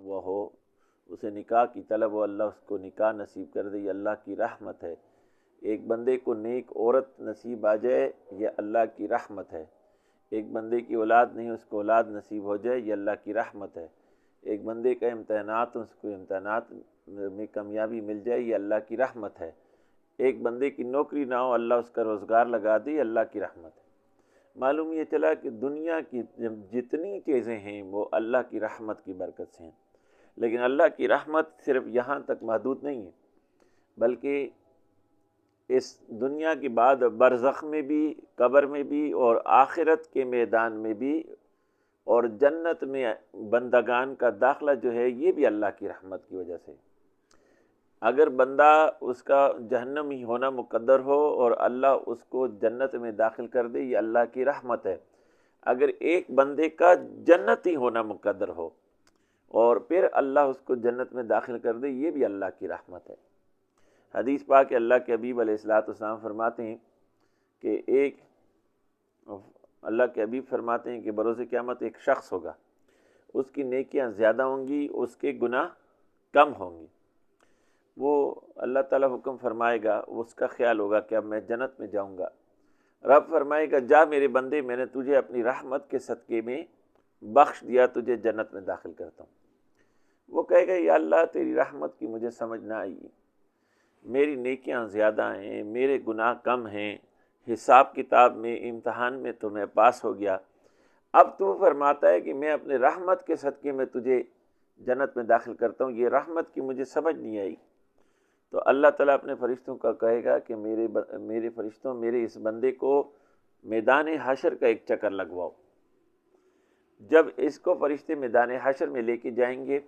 ہوا ہو، اسے نکاح کی طلب ہو، اللہ اس کو نکاح نصیب کر دے، یہ اللہ کی رحمت ہے۔ ایک بندے کو نیک عورت نصیب آ جائے، یہ اللہ کی رحمت ہے۔ ایک بندے کی اولاد نہیں، اس کو اولاد نصیب ہو جائے، یہ اللہ کی رحمت ہے۔ ایک بندے کا امتحانات، اس کو امتحانات میں کامیابی مل جائے، یہ اللہ کی رحمت ہے۔ ایک بندے کی نوکری نہ ہو، اللہ اس کا روزگار لگا دے، یہ اللہ کی رحمت ہے۔ معلوم یہ چلا کہ دنیا کی جتنی چیزیں ہیں وہ اللہ کی رحمت کی برکت سے ہیں، لیکن اللہ کی رحمت صرف یہاں تک محدود نہیں ہے، بلکہ اس دنیا کے بعد برزخ میں بھی، قبر میں بھی، اور آخرت کے میدان میں بھی، اور جنت میں بندگان کا داخلہ جو ہے یہ بھی اللہ کی رحمت کی وجہ سے۔ اگر بندہ اس کا جہنم ہی ہونا مقدر ہو اور اللہ اس کو جنت میں داخل کر دے، یہ اللہ کی رحمت ہے۔ اگر ایک بندے کا جنت ہی ہونا مقدر ہو اور پھر اللہ اس کو جنت میں داخل کر دے، یہ بھی اللہ کی رحمت ہے۔ حدیث پاک اللہ کے حبیب علیہ السلام فرماتے ہیں کہ اللہ کے حبیب فرماتے ہیں کہ بروز قیامت ایک شخص ہوگا، اس کی نیکیاں زیادہ ہوں گی، اس کے گناہ کم ہوں گے۔ وہ اللہ تعالیٰ حکم فرمائے گا، اس کا خیال ہوگا کہ اب میں جنت میں جاؤں گا۔ رب فرمائے گا جا میرے بندے، میں نے تجھے اپنی رحمت کے صدقے میں بخش دیا، تجھے جنت میں داخل کرتا ہوں۔ وہ کہے گا یا اللہ تیری رحمت کی مجھے سمجھ نہ آئی، میری نیکیاں زیادہ ہیں، میرے گناہ کم ہیں، حساب کتاب میں امتحان میں تو میں پاس ہو گیا، اب تو فرماتا ہے کہ میں اپنے رحمت کے صدقے میں تجھے جنت میں داخل کرتا ہوں، یہ رحمت کی مجھے سمجھ نہیں آئی۔ تو اللہ تعالیٰ اپنے فرشتوں کا کہے گا کہ میرے فرشتوں، میرے اس بندے کو میدان حشر کا ایک چکر لگواؤ۔ جب اس کو فرشتے میدان حشر میں لے کے جائیں گے،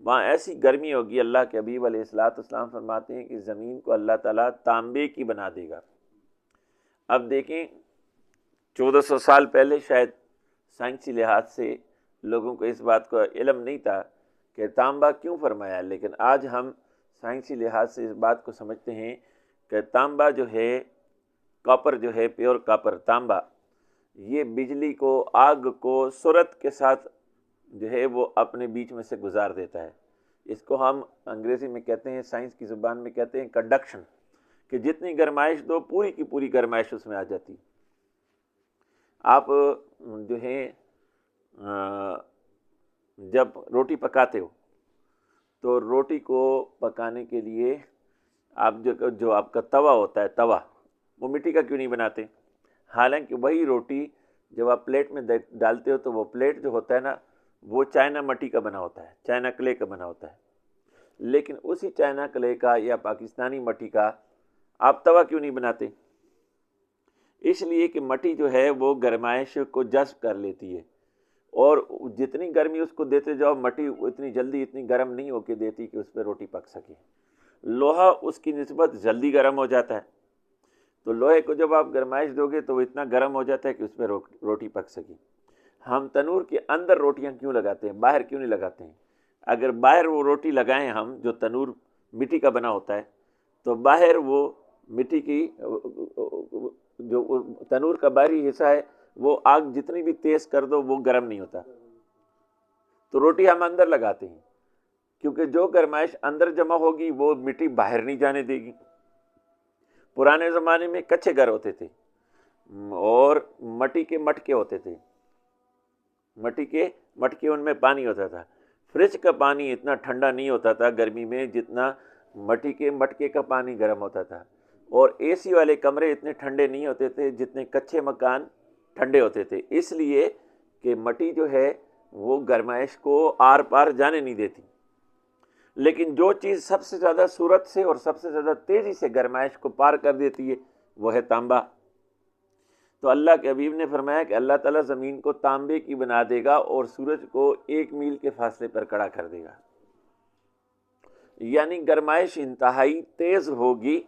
وہاں ایسی گرمی ہوگی، اللہ کے حبیب علیہ السلام فرماتے ہیں کہ زمین کو اللہ تعالیٰ تانبے کی بنا دے گا۔ اب دیکھیں 1400 سال پہلے شاید سائنسی لحاظ سے لوگوں کو اس بات کا علم نہیں تھا کہ تانبا کیوں فرمایا، لیکن آج ہم سائنسی لحاظ سے اس بات کو سمجھتے ہیں کہ تانبا جو ہے، کاپر جو ہے، پیور کاپر تانبا، یہ بجلی کو، آگ کو سرعت کے ساتھ جو ہے وہ اپنے بیچ میں سے گزار دیتا ہے۔ اس کو ہم انگریزی میں کہتے ہیں، سائنس کی زبان میں کہتے ہیں کنڈکشن، کہ جتنی گرمائش دو پوری کی پوری گرمائش اس میں آ جاتی۔ آپ جو ہے جب روٹی پکاتے ہو تو روٹی کو پکانے کے لیے آپ جو آپ کا توا ہوتا ہے، توا وہ مٹی کا کیوں نہیں بناتے؟ حالانکہ وہی روٹی جب آپ پلیٹ میں ڈالتے ہو تو وہ پلیٹ جو ہوتا ہے نا، وہ چائنا مٹی کا بنا ہوتا ہے، چائنا کلے کا بنا ہوتا ہے، لیکن اسی چائنا کلے کا یا پاکستانی مٹی کا آپ توا کیوں نہیں بناتے؟ اس لیے کہ مٹی جو ہے وہ گرمائش کو جذب کر لیتی ہے، اور جتنی گرمی اس کو دیتے جاؤ، مٹی اتنی جلدی اتنی گرم نہیں ہو کے دیتی کہ اس پہ روٹی پک سکے۔ لوہا اس کی نسبت جلدی گرم ہو جاتا ہے، تو لوہے کو جب آپ گرمائش دو گے تو وہ اتنا گرم ہو جاتا ہے کہ اس پہ روٹی پک سکے۔ ہم تنور کے اندر روٹیاں کیوں لگاتے ہیں، باہر کیوں نہیں لگاتے ہیں؟ اگر باہر وہ روٹی لگائیں ہم، جو تنور مٹی کا بنا ہوتا ہے، تو باہر وہ مٹی کی جو تنور کا باہری حصہ ہے، وہ آگ جتنی بھی تیز کر دو وہ گرم نہیں ہوتا، تو روٹی ہم اندر لگاتے ہیں کیونکہ جو گرمائش اندر جمع ہوگی وہ مٹی باہر نہیں جانے دے گی۔ پرانے زمانے میں کچے گھر ہوتے تھے اور مٹی کے مٹکے ہوتے تھے، مٹی کے مٹکے، ان میں پانی ہوتا تھا۔ فریج کا پانی اتنا ٹھنڈا نہیں ہوتا تھا گرمی میں جتنا مٹی کے مٹکے کا پانی گرم ہوتا تھا، اور اے سی والے کمرے اتنے ٹھنڈے نہیں ہوتے تھے جتنے کچے مکان ٹھنڈے ہوتے تھے، اس لیے کہ مٹی جو ہے وہ گرمائش کو آر پار جانے نہیں دیتی۔ لیکن جو چیز سب سے زیادہ سرعت سے اور سب سے زیادہ تیزی سے گرمائش کو پار کر دیتی ہے وہ ہے تانبا۔ تو اللہ کے حبیب نے فرمایا کہ اللہ تعالیٰ زمین کو تانبے کی بنا دے گا اور سورج کو 1 میل کے فاصلے پر کھڑا کر دے گا، یعنی گرمائش انتہائی تیز ہوگی۔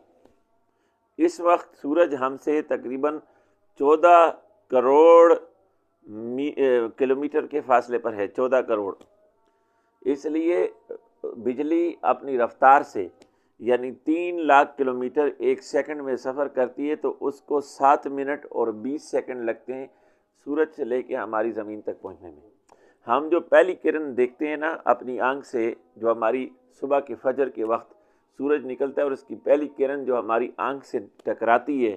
اس وقت سورج ہم سے تقریباً 14 کروڑ کلومیٹر کے فاصلے پر ہے، 14 کروڑ۔ اس لیے بجلی اپنی رفتار سے یعنی 3 لاکھ کلومیٹر 1 سیکنڈ میں سفر کرتی ہے، تو اس کو 7 منٹ اور 20 سیکنڈ لگتے ہیں سورج سے لے کے ہماری زمین تک پہنچنے میں۔ ہم جو پہلی کرن دیکھتے ہیں نا اپنی آنکھ سے، جو ہماری صبح کے فجر کے وقت سورج نکلتا ہے اور اس کی پہلی کرن جو ہماری آنکھ سے ٹکراتی ہے،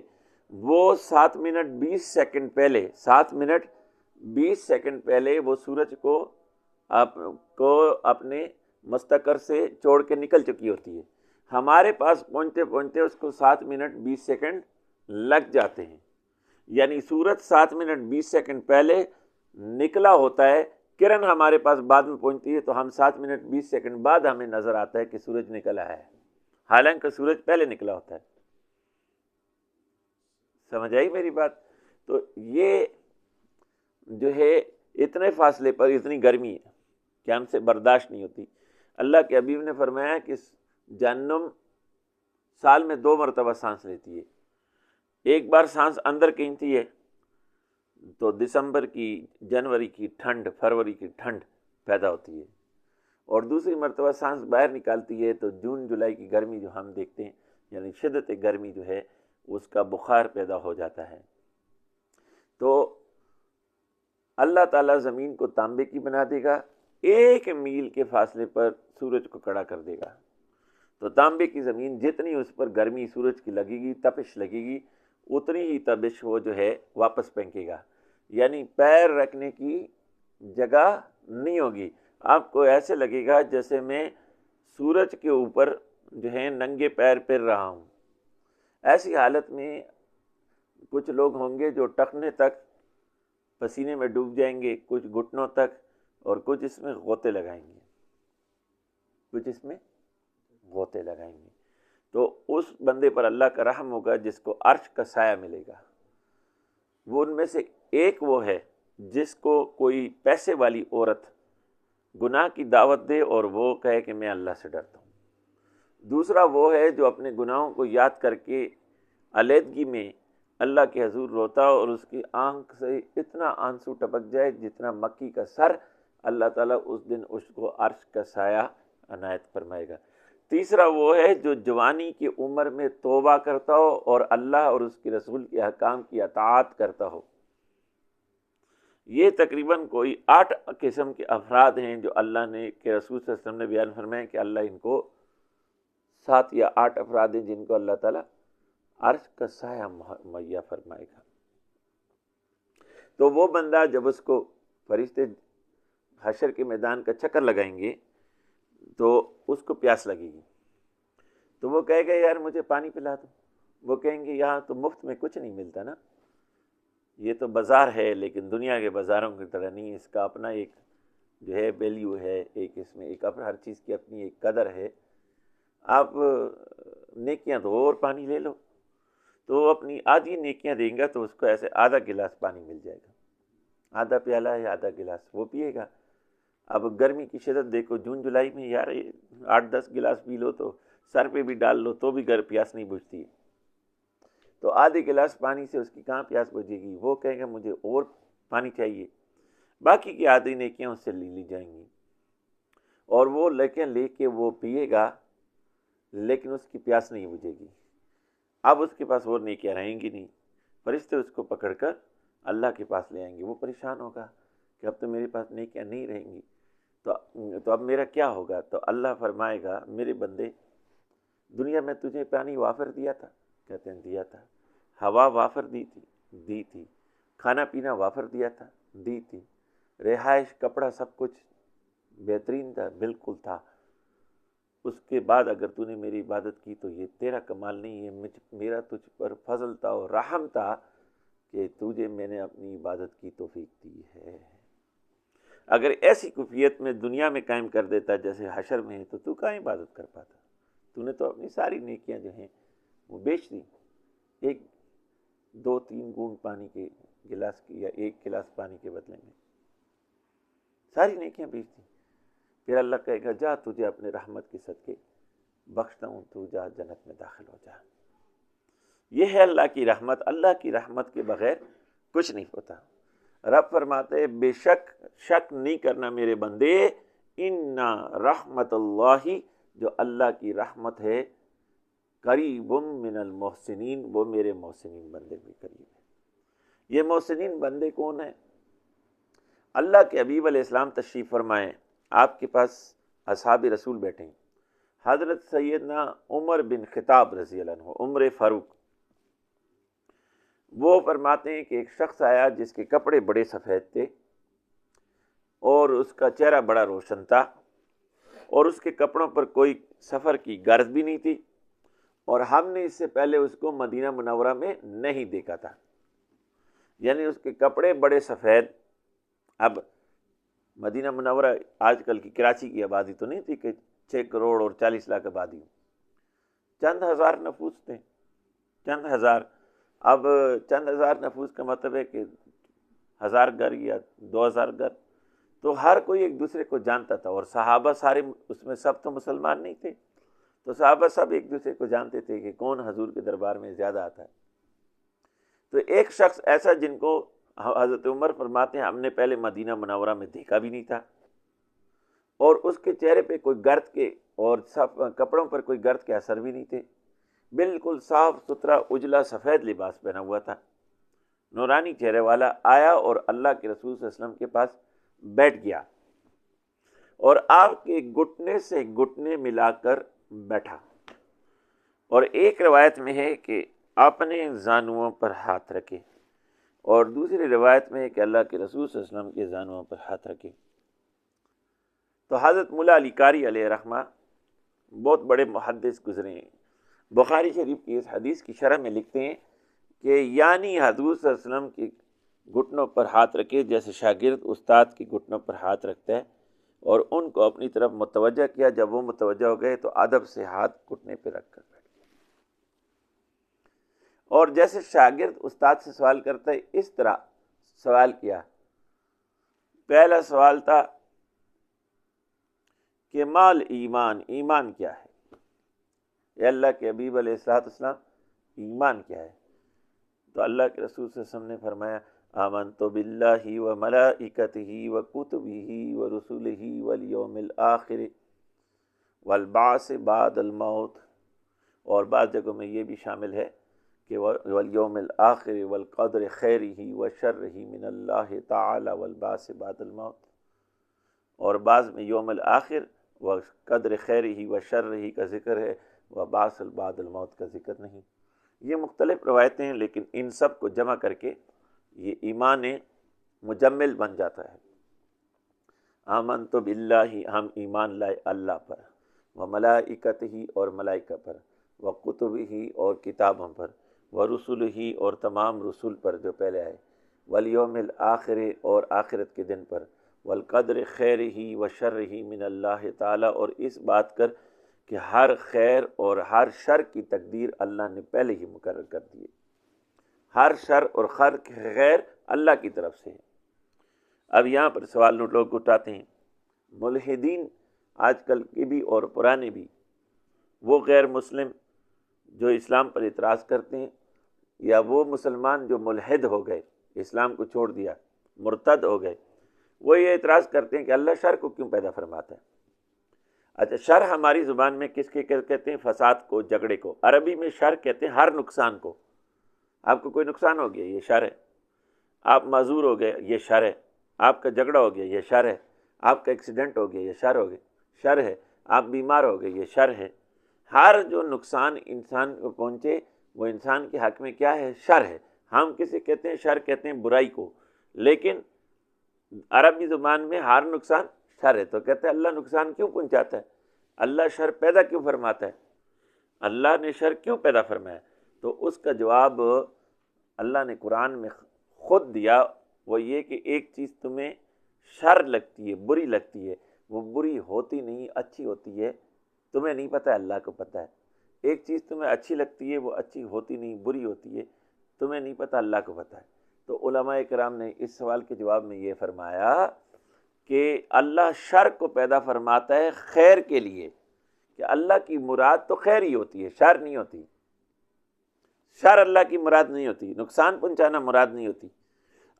وہ 7 منٹ 20 سیکنڈ پہلے 7 منٹ 20 سیکنڈ پہلے وہ سورج کو اپنے مستقر سے چھوڑ کے نکل چکی ہوتی ہے۔ ہمارے پاس پہنچتے پہنچتے اس کو 7 منٹ 20 سیکنڈ لگ جاتے ہیں، یعنی سورج 7 منٹ 20 سیکنڈ پہلے نکلا ہوتا ہے، کرن ہمارے پاس بعد میں پہنچتی ہے تو ہم 7 منٹ 20 سیکنڈ بعد ہمیں نظر آتا ہے کہ سورج نکلا ہے، حالانکہ سورج پہلے نکلا ہوتا ہے۔ سمجھ آئی میری بات؟ تو یہ جو ہے اتنے فاصلے پر اتنی گرمی ہے کہ ہم سے برداشت نہیں ہوتی۔ اللہ کے حبیب نے فرمایا کہ جہنم سال میں 2 مرتبہ سانس لیتی ہے، ایک بار سانس اندر کھینچتی ہے تو دسمبر کی، جنوری کی ٹھنڈ، فروری کی ٹھنڈ پیدا ہوتی ہے، اور دوسری مرتبہ سانس باہر نکالتی ہے تو جون جولائی کی گرمی جو ہم دیکھتے ہیں، یعنی شدت گرمی جو ہے اس کا بخار پیدا ہو جاتا ہے۔ تو اللہ تعالیٰ زمین کو تانبے کی بنا دے گا، 1 میل کے فاصلے پر سورج کو کھڑا کر دے گا، تو تانبے کی زمین جتنی اس پر گرمی سورج کی لگے گی، تپش لگے گی، اتنی ہی تپش وہ جو ہے واپس پھینکے گا، یعنی پیر رکھنے کی جگہ نہیں ہوگی۔ آپ کو ایسے لگے گا جیسے میں سورج کے اوپر جو ہے ننگے پیر پھر رہا ہوں۔ ایسی حالت میں کچھ لوگ ہوں گے جو ٹخنے تک پسینے میں ڈوب جائیں گے، کچھ گھٹنوں تک، اور کچھ اس میں غوطے لگائیں گے، تو اس بندے پر اللہ کا رحم ہوگا جس کو عرش کا سایہ ملے گا۔ وہ ان میں سے ایک وہ ہے جس کو کوئی پیسے والی عورت گناہ کی دعوت دے اور وہ کہے کہ میں اللہ سے ڈرتا ہوں۔ دوسرا وہ ہے جو اپنے گناہوں کو یاد کر کے علیحدگی میں اللہ کے حضور روتا اور اس کی آنکھ سے اتنا آنسو ٹپک جائے جتنا مکی کا سر، اللہ تعالیٰ اس دن اس کو عرش کا سایہ عنایت فرمائے گا۔ تیسرا وہ ہے جو جوانی کی عمر میں توبہ کرتا ہو اور اللہ اور اس کے رسول کے احکام کی اطاعت کرتا ہو۔ یہ تقریباً کوئی 8 قسم کے افراد ہیں جو اللہ نے کہ رسول صلی اللہ علیہ وسلم نے بیان فرمایا کہ اللہ ان کو 7 یا 8 افراد ہیں جن کو اللہ تعالیٰ عرش کا سایہ مہیا فرمائے گا۔ تو وہ بندہ جب اس کو فرشتے حشر کے میدان کا چکر لگائیں گے تو اس کو پیاس لگے گی، تو وہ کہے گا یار مجھے پانی پلا دو۔ وہ کہیں گے یہاں تو مفت میں کچھ نہیں ملتا نا، یہ تو بازار ہے لیکن دنیا کے بازاروں کی طرح نہیں، اس کا اپنا ایک جو ہے ویلیو ہے، ایک اس میں ایک اپنا ہر چیز کی اپنی ایک قدر ہے۔ آپ نیکیاں دو اور پانی لے لو، تو وہ اپنی آدھی نیکیاں دیں گا تو اس کو ایسے آدھا گلاس پانی مل جائے گا، آدھا پیالہ یا آدھا گلاس وہ پیے گا۔ اب گرمی کی شدت دیکھو، جون جولائی میں یار 8-10 گلاس پی لو تو سر پہ بھی ڈال لو تو بھی پیاس نہیں بجھتی، تو آدھے گلاس پانی سے اس کی کہاں پیاس بجھے گی؟ وہ کہے گا مجھے اور پانی چاہیے، باقی کی آدھی نیکیاں اس سے لی جائیں گی، اور وہ لے کے وہ پیے گا لیکن اس کی پیاس نہیں بجھے گی۔ اب اس کے پاس اور نیکیاں رہیں گی نہیں، فرشتے اس کو پکڑ کر اللہ کے پاس لے آئیں گے۔ وہ پریشان ہوگا کہ اب تو میرے پاس نیکیاں نہیں رہیں گی، تو اب میرا کیا ہوگا؟ تو اللہ فرمائے گا میرے بندے، دنیا میں تجھے پانی وافر دیا تھا؟ کہتے ہیں دیا تھا۔ ہوا وافر دی تھی، کھانا پینا وافر دیا تھا، دی تھی، رہائش کپڑا سب کچھ بہترین تھا، بالکل تھا۔ اس کے بعد اگر تو نے میری عبادت کی تو یہ تیرا کمال نہیں ہے، میرا تجھ پر فضل تھا اور رحم تھا کہ تجھے میں نے اپنی عبادت کی توفیق دی ہے۔ اگر ایسی کیفیت میں دنیا میں قائم کر دیتا جیسے حشر میں ہے تو کہاں عبادت کر پاتا؟ تو نے تو اپنی ساری نیکیاں جو ہیں وہ بیچ دی، 1-2-3 گھونٹ پانی کے گلاس کی یا 1 گلاس پانی کے بدلے میں ساری نیکیاں بیچ دی۔ پھر اللہ کہے گا جا تجھے اپنے رحمت کے صدقے بخشتا ہوں، تو جا جنت میں داخل ہو جا۔ یہ ہے اللہ کی رحمت، اللہ کی رحمت کے بغیر کچھ نہیں ہوتا۔ رب فرماتے بے شک نہیں کرنا میرے بندے، ان رحمت اللہ، جو اللہ کی رحمت ہے، قریب من المحسنین، وہ میرے محسنین بندے بھی قریب ہے۔ یہ محسنین بندے کون ہیں؟ اللہ کے حبیب علیہ السلام تشریف فرمائیں، آپ کے پاس اصحاب رسول بیٹھے ہیں، حضرت سیدنا عمر بن خطاب رضی اللہ عنہ، عمر فاروق، وہ فرماتے ہیں کہ ایک شخص آیا جس کے کپڑے بڑے سفید تھے اور اس کا چہرہ بڑا روشن تھا، اور اس کے کپڑوں پر کوئی سفر کی غرض بھی نہیں تھی، اور ہم نے اس سے پہلے اس کو مدینہ منورہ میں نہیں دیکھا تھا، یعنی اس کے کپڑے بڑے سفید۔ اب مدینہ منورہ آج کل کی کراچی کی آبادی تو نہیں تھی کہ 6 کروڑ اور 40 لاکھ آبادی، چند ہزار نفوس تھے، چند ہزار۔ اب چند ہزار نفوس کا مطلب ہے کہ 1000 گھر یا 2000 گھر، تو ہر کوئی ایک دوسرے کو جانتا تھا، اور صحابہ سارے اس میں سب تو مسلمان نہیں تھے، تو صحابہ سب ایک دوسرے کو جانتے تھے کہ کون حضور کے دربار میں زیادہ آتا ہے۔ تو ایک شخص ایسا جن کو حضرت عمر فرماتے ہیں ہم نے پہلے مدینہ منورہ میں دیکھا بھی نہیں تھا، اور اس کے چہرے پہ کوئی گرد کے اور کپڑوں پر کوئی گرد کے اثر بھی نہیں تھے، بالکل صاف ستھرا اجلا سفید لباس پہنا ہوا تھا، نورانی چہرے والا آیا اور اللہ کے رسول صلی اللہ علیہ وسلم کے پاس بیٹھ گیا، اور آپ کے گھٹنے سے گھٹنے ملا کر بیٹھا، اور ایک روایت میں ہے کہ اپنے زانوؤں پر ہاتھ رکھے، اور دوسری روایت میں ہے کہ اللہ کے رسول صلی اللہ علیہ وسلم کے زانوؤں پر ہاتھ رکھے۔ تو حضرت ملا علی قاری علیہ رحمہ بہت بڑے محدث گزرے ہیں، بخاری شریف کی اس حدیث کی شرح میں لکھتے ہیں کہ یعنی حضور صلی اللہ علیہ وسلم کے گھٹنوں پر ہاتھ رکھے جیسے شاگرد استاد کے گھٹنوں پر ہاتھ رکھتا ہے، اور ان کو اپنی طرف متوجہ کیا، جب وہ متوجہ ہو گئے تو ادب سے ہاتھ گھٹنے پہ رکھ کر بیٹھ گئے، اور جیسے شاگرد استاد سے سوال کرتا ہے اس طرح سوال کیا۔ پہلا سوال تھا کہ مال ایمان، ایمان کیا ہے؟ اے اللہ کے حبیب علیہ السلام، ایمان کیا ہے؟ تو اللہ کے رسول صلی اللہ علیہ وسلم نے فرمایا آمنت باللہ وملائکتہ وکتبہ ورسلہ والیوم الآخر والبعث بعد الموت، اور بعض جگہوں میں یہ بھی شامل ہے کہ والیوم الآخر والقدر خیرہ وشرہ من اللہ تعالی والبعث بعد الموت، اور بعض میں یوم الآخر و قدر خیرہ و شرہ کا ذکر ہے، و بعث بعد الموت کا ذکر نہیں۔ یہ مختلف روایتیں ہیں، لیکن ان سب کو جمع کر کے یہ ایمان مجمل بن جاتا ہے۔ آمنت باللہ، ہم ایمان لائے اللہ پر، و ملائکتہ اور ملائکہ پر، و کتبہ اور کتابوں پر، و رسلہ اور تمام رسول پر جو پہلے آئے، والیوم الآخر اور آخرت کے دن پر، والقدر خیرہ و شرہ من اللہ تعالی، اور اس بات کر کہ ہر خیر اور ہر شر کی تقدیر اللہ نے پہلے ہی مقرر کر دی ہے، ہر شر اور خیر اللہ کی طرف سے ہے۔ اب یہاں پر سوال لوگ اٹھاتے ہیں، ملحدین آج کل کے بھی اور پرانے بھی، وہ غیر مسلم جو اسلام پر اعتراض کرتے ہیں، یا وہ مسلمان جو ملحد ہو گئے، اسلام کو چھوڑ دیا، مرتد ہو گئے، وہ یہ اعتراض کرتے ہیں کہ اللہ شر کو کیوں پیدا فرماتا ہے؟ اچھا، شر ہماری زبان میں کس کے کہتے ہیں؟ فساد کو، جھگڑے کو۔ عربی میں شر کہتے ہیں ہر نقصان کو۔ آپ کو کوئی نقصان ہو گیا، یہ شر ہے۔ آپ معذور ہو گئے، یہ شر ہے۔ آپ کا جھگڑا ہو گیا، یہ شر ہے۔ آپ کا ایکسیڈنٹ ہو گیا، یہ شر ہو گیا، شر ہے۔ آپ بیمار ہو گئے، یہ شر ہے۔ ہر جو نقصان انسان کو پہنچے وہ انسان کے حق میں کیا ہے؟ شر ہے۔ ہم کسے کہتے ہیں؟ شر کہتے ہیں برائی کو، لیکن عربی زبان میں ہر نقصان شر ہے۔ تو کہتے ہیں اللہ نقصان کیوں پہنچاتا ہے؟ اللہ شر پیدا کیوں فرماتا ہے؟ اللہ نے شر کیوں پیدا فرمایا؟ تو اس کا جواب اللہ نے قرآن میں خود دیا، وہ یہ کہ ایک چیز تمہیں شر لگتی ہے، بری لگتی ہے، وہ بری ہوتی نہیں، اچھی ہوتی ہے، تمہیں نہیں پتہ، اللہ کو پتہ ہے۔ ایک چیز تمہیں اچھی لگتی ہے، وہ اچھی ہوتی نہیں، بری ہوتی ہے، تمہیں نہیں پتہ، اللہ کو پتہ ہے۔ تو علماء کرام نے اس سوال کے جواب میں یہ فرمایا کہ اللہ شر کو پیدا فرماتا ہے خیر کے لیے، کہ اللہ کی مراد تو خیر ہی ہوتی ہے، شر نہیں ہوتی۔ شر اللہ کی مراد نہیں ہوتی، نقصان پہنچانا مراد نہیں ہوتی،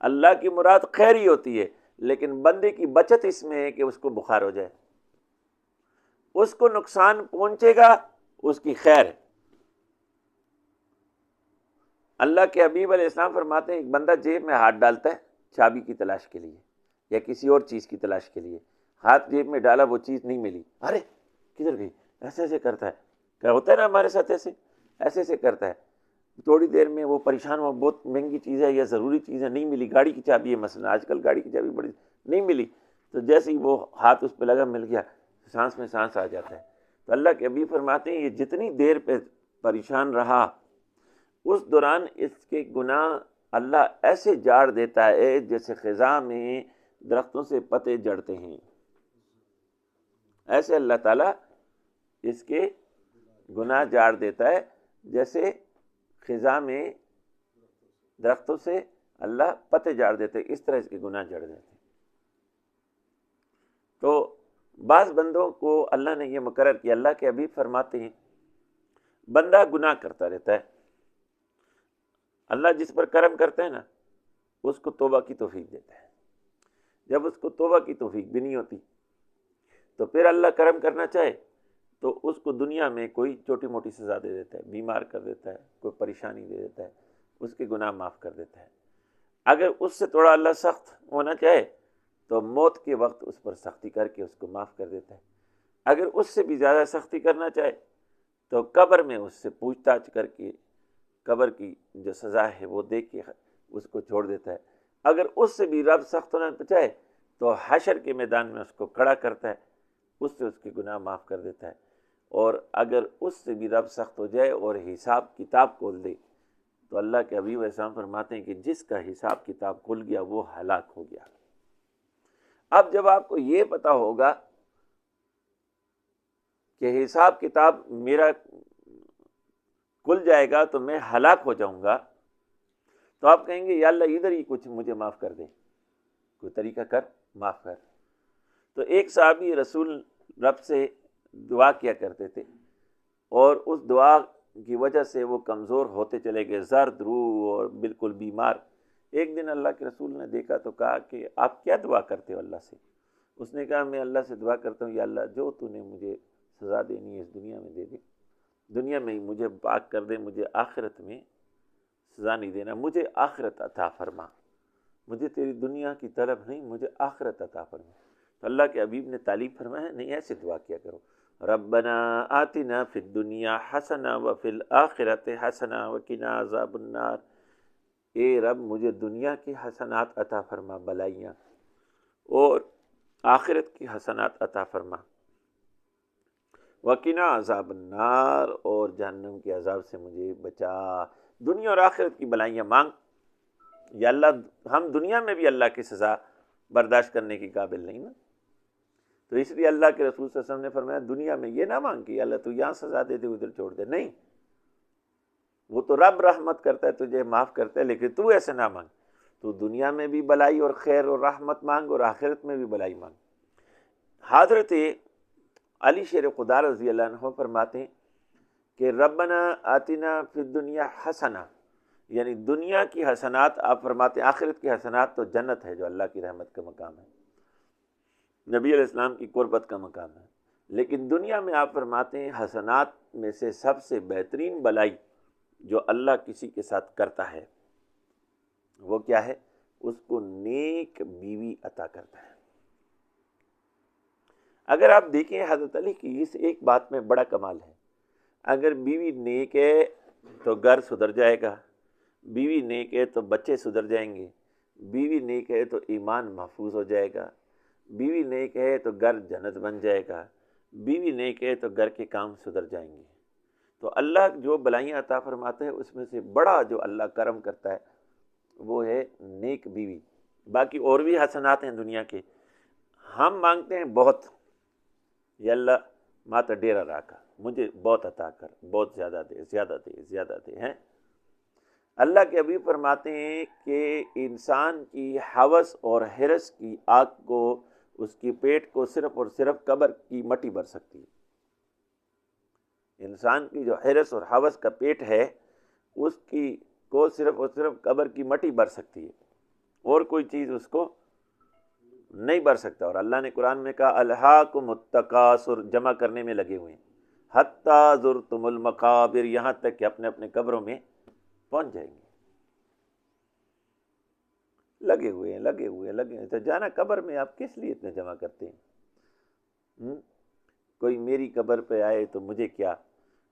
اللہ کی مراد خیر ہی ہوتی ہے، لیکن بندے کی بچت اس میں ہے کہ اس کو بخار ہو جائے، اس کو نقصان پہنچے گا، اس کی خیر ہے۔ اللہ کے حبیب علیہ السلام فرماتے ہیں ایک بندہ جیب میں ہاتھ ڈالتا ہے چابی کی تلاش کے لیے، یا کسی اور چیز کی تلاش کے لیے، ہاتھ جیب میں ڈالا وہ چیز نہیں ملی، ارے کدھر گئی، ایسے ایسے کرتا ہے، کیا ہوتا ہے نا ہمارے ساتھ، ایسے ایسے کرتا ہے، تھوڑی دیر میں وہ پریشان ہوا، بہت مہنگی چیز ہے یا ضروری چیز ہے نہیں ملی، گاڑی کی چابی ہے مثلا، آج کل گاڑی کی چابی بڑی نہیں ملی، تو جیسے ہی وہ ہاتھ اس پہ لگا مل گیا، سانس میں سانس آ جاتا ہے۔ تو اللہ کے حبیب فرماتے ہیں یہ جتنی دیر پہ پریشان رہا اس دوران اس کے گناہ اللہ ایسے جاڑ دیتا ہے جیسے خزاں میں درختوں سے پتے جڑتے ہیں، ایسے اللہ تعالیٰ اس کے گناہ جاڑ دیتا ہے جیسے خزاں میں درختوں سے اللہ پتے جاڑ دیتے، اس طرح اس کے گناہ جڑ دیتے۔ تو بعض بندوں کو اللہ نے یہ مقرر کیا، اللہ کے حبیب فرماتے ہیں بندہ گناہ کرتا رہتا ہے، اللہ جس پر کرم کرتا ہے نا اس کو توبہ کی توفیق دیتا ہے، جب اس کو توبہ کی توفیق بھی نہیں ہوتی تو پھر اللہ کرم کرنا چاہے تو اس کو دنیا میں کوئی چھوٹی موٹی سزا دے دیتا ہے، بیمار کر دیتا ہے، کوئی پریشانی دے دیتا ہے، اس کے گناہ معاف کر دیتا ہے۔ اگر اس سے تھوڑا اللہ سخت ہونا چاہے تو موت کے وقت اس پر سختی کر کے اس کو معاف کر دیتا ہے، اگر اس سے بھی زیادہ سختی کرنا چاہے تو قبر میں اس سے پوچھ تاچھ کر کے قبر کی جو سزا ہے وہ دے کے اس کو چھوڑ دیتا ہے، اگر اس سے بھی رب سخت ہونا چاہے تو حشر کے میدان میں اس کو کھڑا کرتا ہے، اس سے اس کے گناہ معاف کر دیتا ہے، اور اگر اس سے بھی رب سخت ہو جائے اور حساب کتاب کھول دے تو اللہ کے حبیب اسلام فرماتے ہیں کہ جس کا حساب کتاب کھل گیا وہ ہلاک ہو گیا۔ اب جب آپ کو یہ پتا ہوگا کہ حساب کتاب میرا کھل جائے گا تو میں ہلاک ہو جاؤں گا، تو آپ کہیں گے یا اللہ ادھر ہی کچھ مجھے معاف کر دے، کوئی طریقہ کر معاف کر۔ تو ایک صحابی رسول رب سے دعا کیا کرتے تھے اور اس دعا کی وجہ سے وہ کمزور ہوتے چلے گئے، زرد روح اور بالکل بیمار۔ ایک دن اللہ کے رسول نے دیکھا تو کہا کہ آپ کیا دعا کرتے ہو اللہ سے؟ اس نے کہا میں اللہ سے دعا کرتا ہوں یا اللہ جو تو نے مجھے سزا دینی ہے اس دنیا میں دے دے، دنیا میں ہی مجھے پاک کر دے، مجھے آخرت میں سزا نہیں دینا، مجھے آخرت عطا فرما، مجھے تیری دنیا کی طلب نہیں، مجھے آخرت عطا فرما۔ تو اللہ کے حبیب نے تعلیم فرمایا نہیں ایسے دعا کیا کرو، ربنا آتنا فی الدنیا حسنہ وفی الآخرۃ حسنہ وقنا عذاب النار، اے رب مجھے دنیا کی حسنات عطا فرما بلائیاں، اور آخرت کی حسنات عطا فرما، وقنا عذاب النار، اور جہنم کے عذاب سے مجھے بچا۔ دنیا اور آخرت کی بلائیاں مانگ، یا اللہ ہم دنیا میں بھی اللہ کی سزا برداشت کرنے کی قابل نہیں نا، تو اس لیے اللہ کے رسول صلی اللہ علیہ وسلم نے فرمایا دنیا میں یہ نہ مانگ کہ اللہ تو یہاں سزا دے دے ادھر چھوڑ دے، نہیں، وہ تو رب رحمت کرتا ہے تجھے معاف کرتا ہے، لیکن تو ایسے نہ مانگ، تو دنیا میں بھی بلائی اور خیر اور رحمت مانگ اور آخرت میں بھی بلائی مانگ۔ حضرت علی شیر خدا رضی اللہ عنہ فرماتے ہیں کہ ربنا آتنا فی الدنیا حسنہ، یعنی دنیا کی حسنات آپ فرماتے ہیں، آخرت کی حسنات تو جنت ہے جو اللہ کی رحمت کا مقام ہے، نبی علیہ السلام کی قربت کا مقام ہے، لیکن دنیا میں آپ فرماتے ہیں حسنات میں سے سب سے بہترین بلائی جو اللہ کسی کے ساتھ کرتا ہے وہ کیا ہے؟ اس کو نیک بیوی عطا کرتا ہے۔ اگر آپ دیکھیں حضرت علی کی اس ایک بات میں بڑا کمال ہے، اگر بیوی نیک ہے تو گھر سدھر جائے گا، بیوی نیک ہے تو بچے سدھر جائیں گے، بیوی نیک ہے تو ایمان محفوظ ہو جائے گا، بیوی نیک ہے تو گھر جنت بن جائے گا، بیوی نیک ہے تو گھر کے کام سدھر جائیں گے۔ تو اللہ جو بلائیاں عطا فرماتا ہے اس میں سے بڑا جو اللہ کرم کرتا ہے وہ ہے نیک بیوی۔ باقی اور بھی حسنات ہیں دنیا کے، ہم مانگتے ہیں بہت، یا اللہ ماتا ڈیرا راکا، مجھے بہت عطا کر، بہت زیادہ دے، زیادہ دے، زیادہ دے ہیں۔ اللہ کے حبیب فرماتے ہیں کہ انسان کی ہوس اور حرص کی آگ کو، اس کی پیٹ کو صرف اور صرف قبر کی مٹی بھر سکتی ہے۔ انسان کی جو حرص اور ہوس کا پیٹ ہے اس کی کو صرف اور صرف قبر کی مٹی بھر سکتی ہے، اور کوئی چیز اس کو نہیں بھر سکتا۔ اور اللہ نے قرآن میں کہا الہاکم التکاثر، جمع کرنے میں لگے ہوئے ہیں، حتی زرتم المقابر، یہاں تک کہ اپنے اپنے قبروں میں پہنچ جائیں گے۔ لگے ہوئے ہیں لگے ہوئے ہیں لگے ہوئے ہیں. تو جانا قبر میں آپ کس لیے اتنے جمع کرتے ہیں؟ کوئی میری قبر پہ آئے تو مجھے کیا،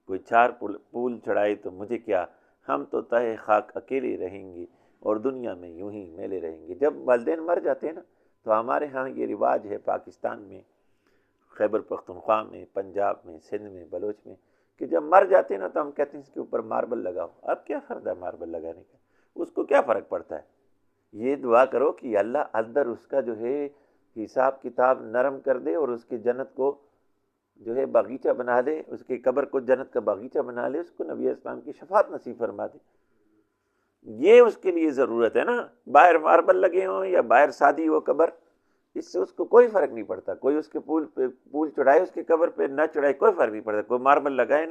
کوئی چار پھول چڑھائے تو مجھے کیا، ہم تو تہہ خاک اکیلے رہیں گے اور دنیا میں یوں ہی میلے رہیں گے. جب والدین مر جاتے ہیں نا تو ہمارے ہاں یہ رواج ہے پاکستان میں، خیبر پختونخوا میں، پنجاب میں، سندھ میں، بلوچ میں، کہ جب مر جاتے ہیں نا تو ہم کہتے ہیں اس کے اوپر ماربل لگاؤ. اب کیا فرق ہے ماربل لگانے کا، اس کو کیا فرق پڑتا ہے؟ یہ دعا کرو کہ اللہ اندر اس کا جو ہے حساب کتاب نرم کر دے اور اس کی جنت کو جو ہے باغیچہ بنا دے، اس کی قبر کو جنت کا باغیچہ بنا لے، اس کو نبی اسلام کی شفاعت نصیب فرما دے. یہ اس کے لیے ضرورت ہے نا. باہر ماربل لگے ہوں یا باہر سادی ہو قبر، اس سے اس کو کوئی فرق نہیں پڑتا. کوئی اس کے پھول چڑھائے اس کی قبر پہ، نہ چڑھائے کوئی فرق نہیں پڑتا. کوئی ماربل لگائے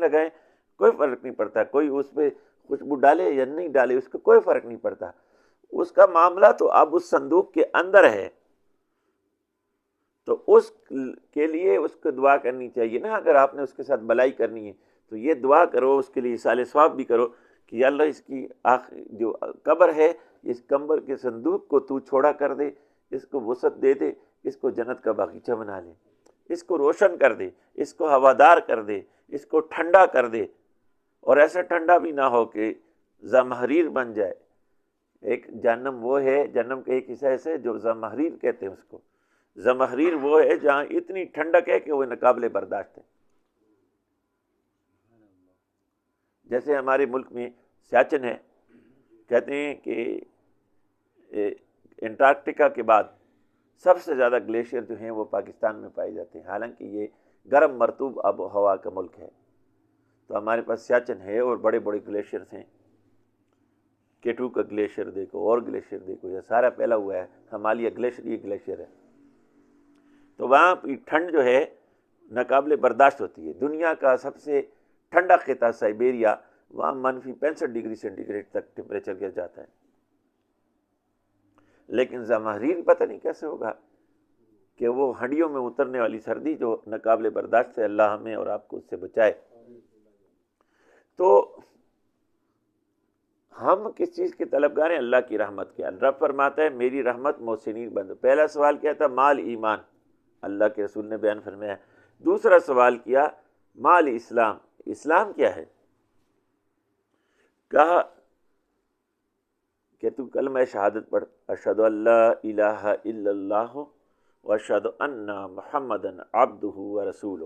کوئی فرق نہیں پڑتا. کوئی اس پہ خوشبو ڈالے یا نہیں ڈالے اس کو کوئی فرق نہیں پڑتا. اس کا معاملہ تو اب اس صندوق کے اندر ہے، تو اس کے لیے اس کو دعا کرنی چاہیے نا. اگر آپ نے اس کے ساتھ بلائی کرنی ہے تو یہ دعا کرو، اس کے لیے اصال ثواب بھی کرو کہ یا اللہ اس کی جو قبر ہے، اس قبر کے صندوق کو تو چھوڑا کر دے، اس کو وسعت دے دے، اس کو جنت کا باغیچہ بنا لے، اس کو روشن کر دے، اس کو ہوادار کر دے، اس کو ٹھنڈا کر دے. اور ایسا ٹھنڈا بھی نہ ہو کہ زمہریر بن جائے. ایک جہنم وہ ہے، جہنم کا ایک حصہ ایسے جو زمہریر کہتے ہیں اس کو. زمہریر وہ ہے جہاں اتنی ٹھنڈک ہے کہ وہ ناقابل برداشت ہے. جیسے ہمارے ملک میں سیاچن ہے، کہتے ہیں کہ انٹارکٹیکا کے بعد سب سے زیادہ گلیشیئر جو ہیں وہ پاکستان میں پائے جاتے ہیں، حالانکہ یہ گرم مرطوب آب و ہوا کا ملک ہے. تو ہمارے پاس سیاچن ہے اور بڑے بڑے گلیشیئرز ہیں. کیٹو کا گلیشیئر دیکھو اور گلیشیئر دیکھو، یہ سارا پھیلا ہوا ہے. ہمالیہ گلیشیئر یہ گلیشیئر ہے. تو وہاں کی ٹھنڈ جو ہے ناقابل برداشت ہوتی ہے. دنیا کا سب سے ٹھنڈا خطہ سائبیریا، وہاں -65 ڈگری سینٹی گریڈ تک ٹیمپریچر گر جاتا ہے. لیکن زمہریر پتہ نہیں کیسے ہوگا کہ وہ ہڈیوں میں اترنے والی سردی جو ناقابل برداشت ہے. اللہ ہمیں اور آپ کو اس سے بچائے. تو ہم کس چیز کے طلبگار ہیں؟ اللہ کی رحمت کے. رب فرماتا ہے میری رحمت محسنین بندوں. پہلا سوال کیا تھا؟ مال ایمان، اللہ کے رسول نے بیان فرمایا. دوسرا سوال کیا مال اسلام، اسلام کیا ہے؟ کہا کہ تو کلمہ شہادت پڑھ، اشہد ان لا الہ الا اللہ واشہد ان محمدً عبدہ ورسولہ.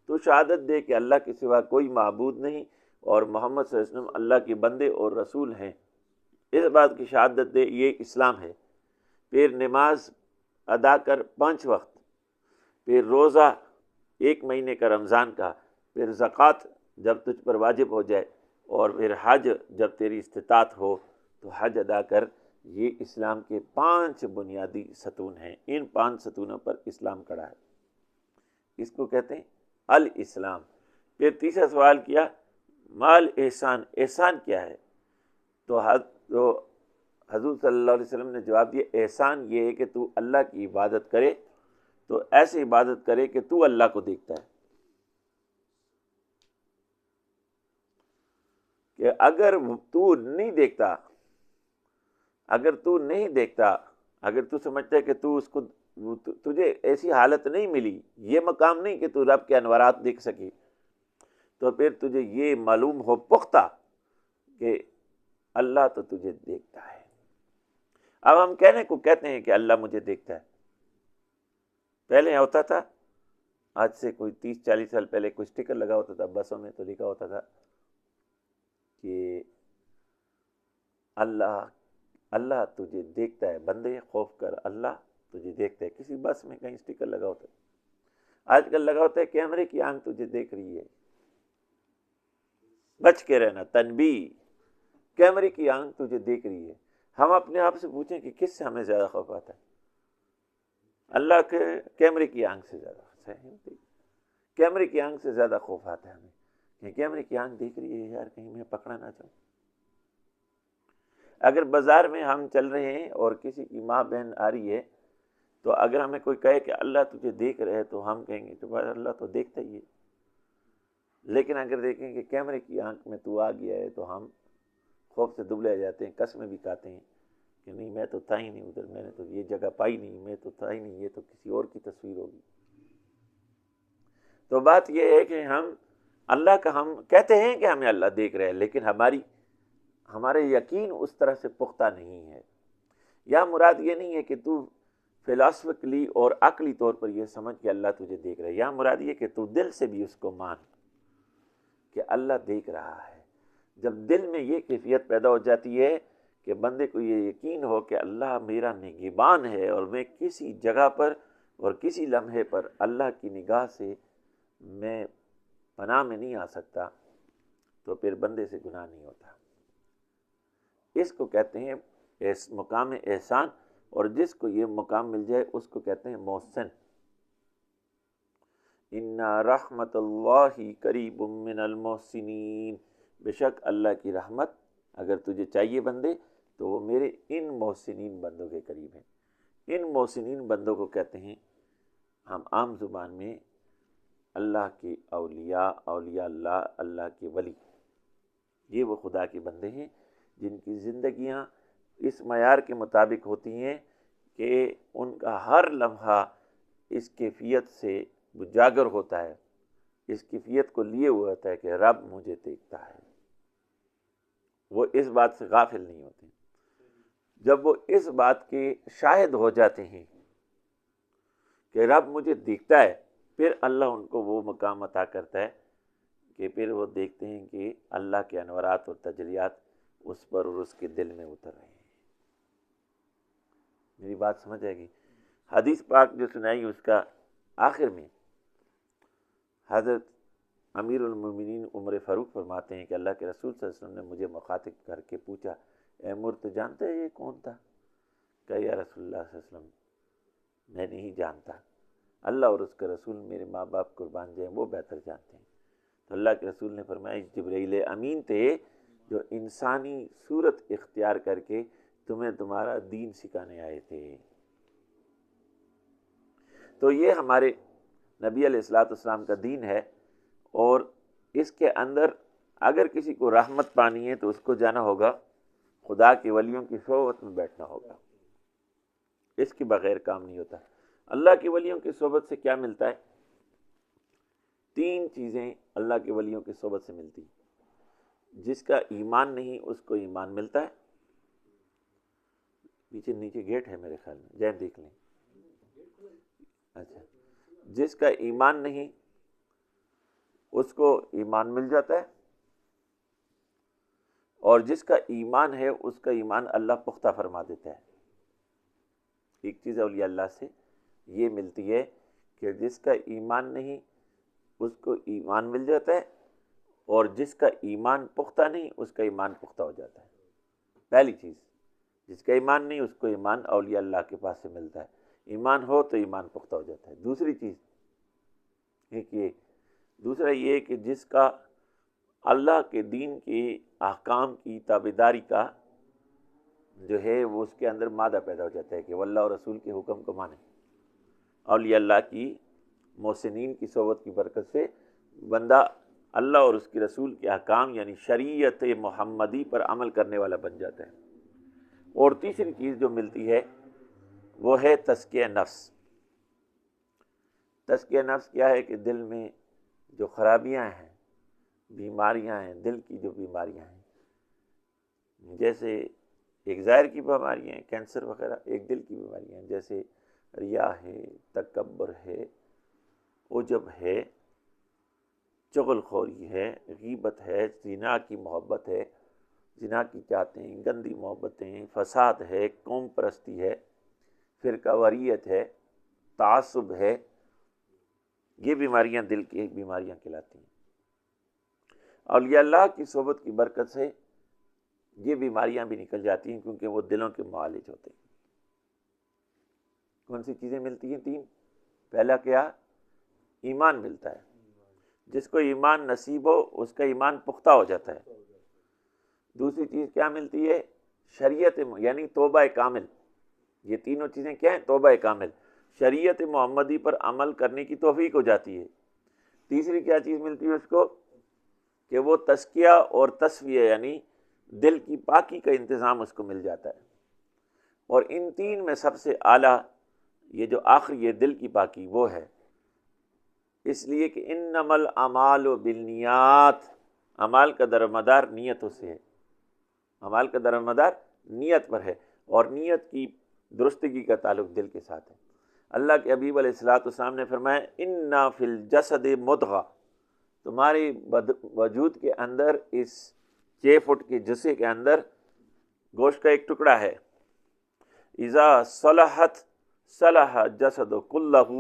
تو شہادت دے کہ اللہ کے سوا کوئی معبود نہیں اور محمد صلی اللہ علیہ وسلم اللہ کے بندے اور رسول ہیں. اس بات کی شہادت دے، یہ اسلام ہے. پھر نماز ادا کر 5 وقت، پھر روزہ 1 مہینے کا رمضان کا، پھر زکوٰۃ جب تجھ پر واجب ہو جائے، اور پھر حج جب تیری استطاعت ہو تو حج ادا کر. یہ اسلام کے 5 بنیادی ستون ہیں. ان 5 ستونوں پر اسلام کھڑا ہے. اس کو کہتے ہیں الاسلام. پھر تیسرا سوال کیا مال احسان، احسان کیا ہے؟ تو حضور صلی اللہ علیہ وسلم نے جواب دیا احسان یہ ہے کہ تو اللہ کی عبادت کرے تو ایسی عبادت کرے کہ تو اللہ کو دیکھتا ہے. کہ اگر تو نہیں دیکھتا، اگر تو نہیں دیکھتا، اگر تو سمجھتا ہے کہ تو اس کو، تجھے ایسی حالت نہیں ملی، یہ مقام نہیں کہ تو رب کے انوارات دیکھ سکی، تو پھر تجھے یہ معلوم ہو پختہ کہ اللہ تو تجھے دیکھتا ہے. اب ہم کہنے کو کہتے ہیں کہ اللہ مجھے دیکھتا ہے. پہلے ہوتا تھا، آج سے کوئی 30-40 سال پہلے کوئی اسٹیکر لگا ہوتا تھا بسوں میں، تو لکھا ہوتا تھا کہ اللہ تجھے دیکھتا ہے، بندے خوف کر اللہ تجھے دیکھتا ہے. کسی بس میں کہیں اسٹیکر لگا ہوتا ہے. آج کل لگا ہوتا ہے کیمرے کی آنکھ تجھے دیکھ رہی ہے، بچ کے رہنا. تنبیہ، کیمرے کی آنکھ تجھے دیکھ رہی ہے. ہم اپنے آپ سے پوچھیں کہ کس سے ہمیں زیادہ خوف آتا ہے؟ اللہ کے کیمرے کی آنکھ سے زیادہ، کیمرے کی آنکھ سے زیادہ خوف آتا ہے ہمیں کہ کیمرے کی آنکھ دیکھ رہی ہے، یار کہیں میں پکڑا نہ جاؤں. اگر بازار میں ہم چل رہے ہیں اور کسی کی ماں بہن آ رہی ہے، تو اگر ہمیں کوئی کہے کہ اللہ تجھے دیکھ رہے تو ہم کہیں گے کہ اللہ تو دیکھتا ہی ہے. لیکن اگر دیکھیں کہ کیمرے کی آنکھ میں تو آ گیا ہے تو ہم خوف سے دبلے جاتے ہیں، قسمیں بھی کھاتے ہیں کہ نہیں میں تو تھا ہی نہیں ادھر، میں نے تو یہ جگہ پائی نہیں، میں تو تھا ہی نہیں، یہ تو کسی اور کی تصویر ہوگی۔ تو بات یہ ہے کہ ہم اللہ کا، ہم کہتے ہیں کہ ہمیں اللہ دیکھ رہے ہیں، لیکن ہمارے یقین اس طرح سے پختہ نہیں ہے۔ یا مراد یہ نہیں ہے کہ تو فلاسفکلی اور عقلی طور پر یہ سمجھ کہ اللہ تجھے دیکھ رہا ہے، یا مراد یہ کہ تو دل سے بھی اس کو مان کہ اللہ دیکھ رہا ہے۔ جب دل میں یہ کیفیت پیدا ہو جاتی ہے کہ بندے کو یہ یقین ہو کہ اللہ میرا نگہبان ہے اور میں کسی جگہ پر اور کسی لمحے پر اللہ کی نگاہ سے میں پناہ میں نہیں آ سکتا، تو پھر بندے سے گناہ نہیں ہوتا۔ اس کو کہتے ہیں مقام احسان، اور جس کو یہ مقام مل جائے اس کو کہتے ہیں محسن۔ ان رحمت اللہ قریب من المحسنین، بے شک اللہ کی رحمت اگر تجھے چاہیے بندے تو وہ میرے ان محسنین بندوں کے قریب ہیں۔ ان محسنین بندوں کو کہتے ہیں ہم عام زبان میں اللہ کے اولیاء، اولیاء اللہ، اللہ کے ولی۔ یہ وہ خدا کے بندے ہیں جن کی زندگیاں اس معیار کے مطابق ہوتی ہیں کہ ان کا ہر لمحہ اس کیفیت سے اجاگر ہوتا ہے، اس کیفیت کو لیے ہوئے ہوتا ہے کہ رب مجھے دیکھتا ہے۔ وہ اس بات سے غافل نہیں ہوتے۔ جب وہ اس بات کے شاہد ہو جاتے ہیں کہ رب مجھے دیکھتا ہے، پھر اللہ ان کو وہ مقام عطا کرتا ہے کہ پھر وہ دیکھتے ہیں کہ اللہ کے انوارات اور تجلیات اس پر اور اس کے دل میں اتر رہے ہیں۔ میری بات سمجھ آئے گی؟ حدیث پاک جو سنائی اس کا آخر میں حضرت امیر المومنین عمر فاروق فرماتے ہیں کہ اللہ کے رسول صلی اللہ علیہ وسلم نے مجھے مخاطب کر کے پوچھا، اے عمر تو جانتے ہیں یہ کون تھا؟ کہا یا رسول اللہ صلی اللہ علیہ وسلم میں نہیں جانتا، اللہ اور اس کے رسول میرے ماں باپ قربان جائیں وہ بہتر جانتے ہیں۔ تو اللہ کے رسول نے فرمایا جبرائیل امین تھے جو انسانی صورت اختیار کر کے تمہیں تمہارا دین سکھانے آئے تھے۔ تو یہ ہمارے نبی علیہ السلام کا دین ہے، اور اس کے اندر اگر کسی کو رحمت پانی ہے تو اس کو جانا ہوگا خدا کے ولیوں کی صحبت میں بیٹھنا ہوگا، اس کے بغیر کام نہیں ہوتا۔ اللہ کے ولیوں کی صحبت سے کیا ملتا ہے؟ 3 چیزیں اللہ کے ولیوں کی صحبت سے ملتی۔ جس کا ایمان نہیں اس کو ایمان ملتا ہے، پیچھے نیچے گیٹ ہے میرے خیال میں، جائیں دیکھ لیں۔ اچھا، جس کا ایمان نہیں اس کو ایمان مل جاتا ہے، اور جس کا ایمان ہے اس کا ایمان اللہ پختہ فرما دیتا ہے۔ ایک چیز اولیاء اللہ سے یہ ملتی ہے کہ جس کا ایمان نہیں اس کو ایمان مل جاتا ہے، اور جس کا ایمان پختہ نہیں اس کا ایمان پختہ ہو جاتا ہے۔ پہلی چیز، جس کا ایمان نہیں اس کو ایمان اولیاء اللہ کے پاس سے ملتا ہے، ایمان ہو تو ایمان پختہ ہو جاتا ہے۔ دوسری چیز ایک یہ، دوسرا یہ کہ جس کا اللہ کے دین کے احکام کی تابعداری کا جو ہے وہ اس کے اندر مادہ پیدا ہو جاتا ہے کہ وہ اللہ اور رسول کے حکم کو مانے۔ اولیاء اللہ کی محسنین کی صحبت کی برکت سے بندہ اللہ اور اس کے رسول کے احکام یعنی شریعت محمدی پر عمل کرنے والا بن جاتا ہے۔ اور تیسری چیز جو ملتی ہے وہ ہے تزکیہ نفس۔ تزکیہ نفس کیا ہے کہ دل میں جو خرابیاں ہیں، بیماریاں ہیں، دل کی جو بیماریاں ہیں، جیسے ایک ظاہر کی بیماریاں ہیں کینسر وغیرہ، ایک دل کی بیماریاں ہیں جیسے ریا ہے، تکبر ہے، عجب ہے، چغل خوری ہے، غیبت ہے، زنا کی محبت ہے، زنا کی چاہتے ہیں، گندی محبتیں، فساد ہے، قوم پرستی ہے، فرقہ واریت ہے، تعصب ہے، یہ بیماریاں دل کی بیماریاں کہلاتی ہیں۔ اولیاء اللہ کی صحبت کی برکت سے یہ بیماریاں بھی نکل جاتی ہیں کیونکہ وہ دلوں کے معالج ہوتے ہیں۔ کون سی چیزیں ملتی ہیں؟ 3۔ پہلا کیا؟ ایمان ملتا ہے، جس کو ایمان نصیب ہو اس کا ایمان پختہ ہو جاتا ہے۔ دوسری چیز کیا ملتی ہے؟ شریعت یعنی توبہ کامل۔ یہ تینوں چیزیں کیا ہیں؟ توبہ کامل، شریعت محمدی پر عمل کرنے کی توفیق ہو جاتی ہے۔ تیسری کیا چیز ملتی ہے اس کو؟ کہ وہ تزکیہ اور تصفیہ یعنی دل کی پاکی کا انتظام اس کو مل جاتا ہے۔ اور ان تین میں سب سے اعلیٰ یہ جو آخری یہ دل کی پاکی وہ ہے، اس لیے کہ انما الاعمال بالنیات، اعمال کا درمدار نیتوں سے ہے، اعمال کا درمدار نیت پر ہے، اور نیت کی درستگی کا تعلق دل کے ساتھ ہے۔ اللہ کے حبیب علیہ الصلوۃ والسلام نے فرمایا انا فی الجسد مضغہ، تمہاری وجود کے اندر، اس 6 فٹ کے جسے کے اندر گوشت کا ایک ٹکڑا ہے، اذا صلحت صلح جسد کلہ،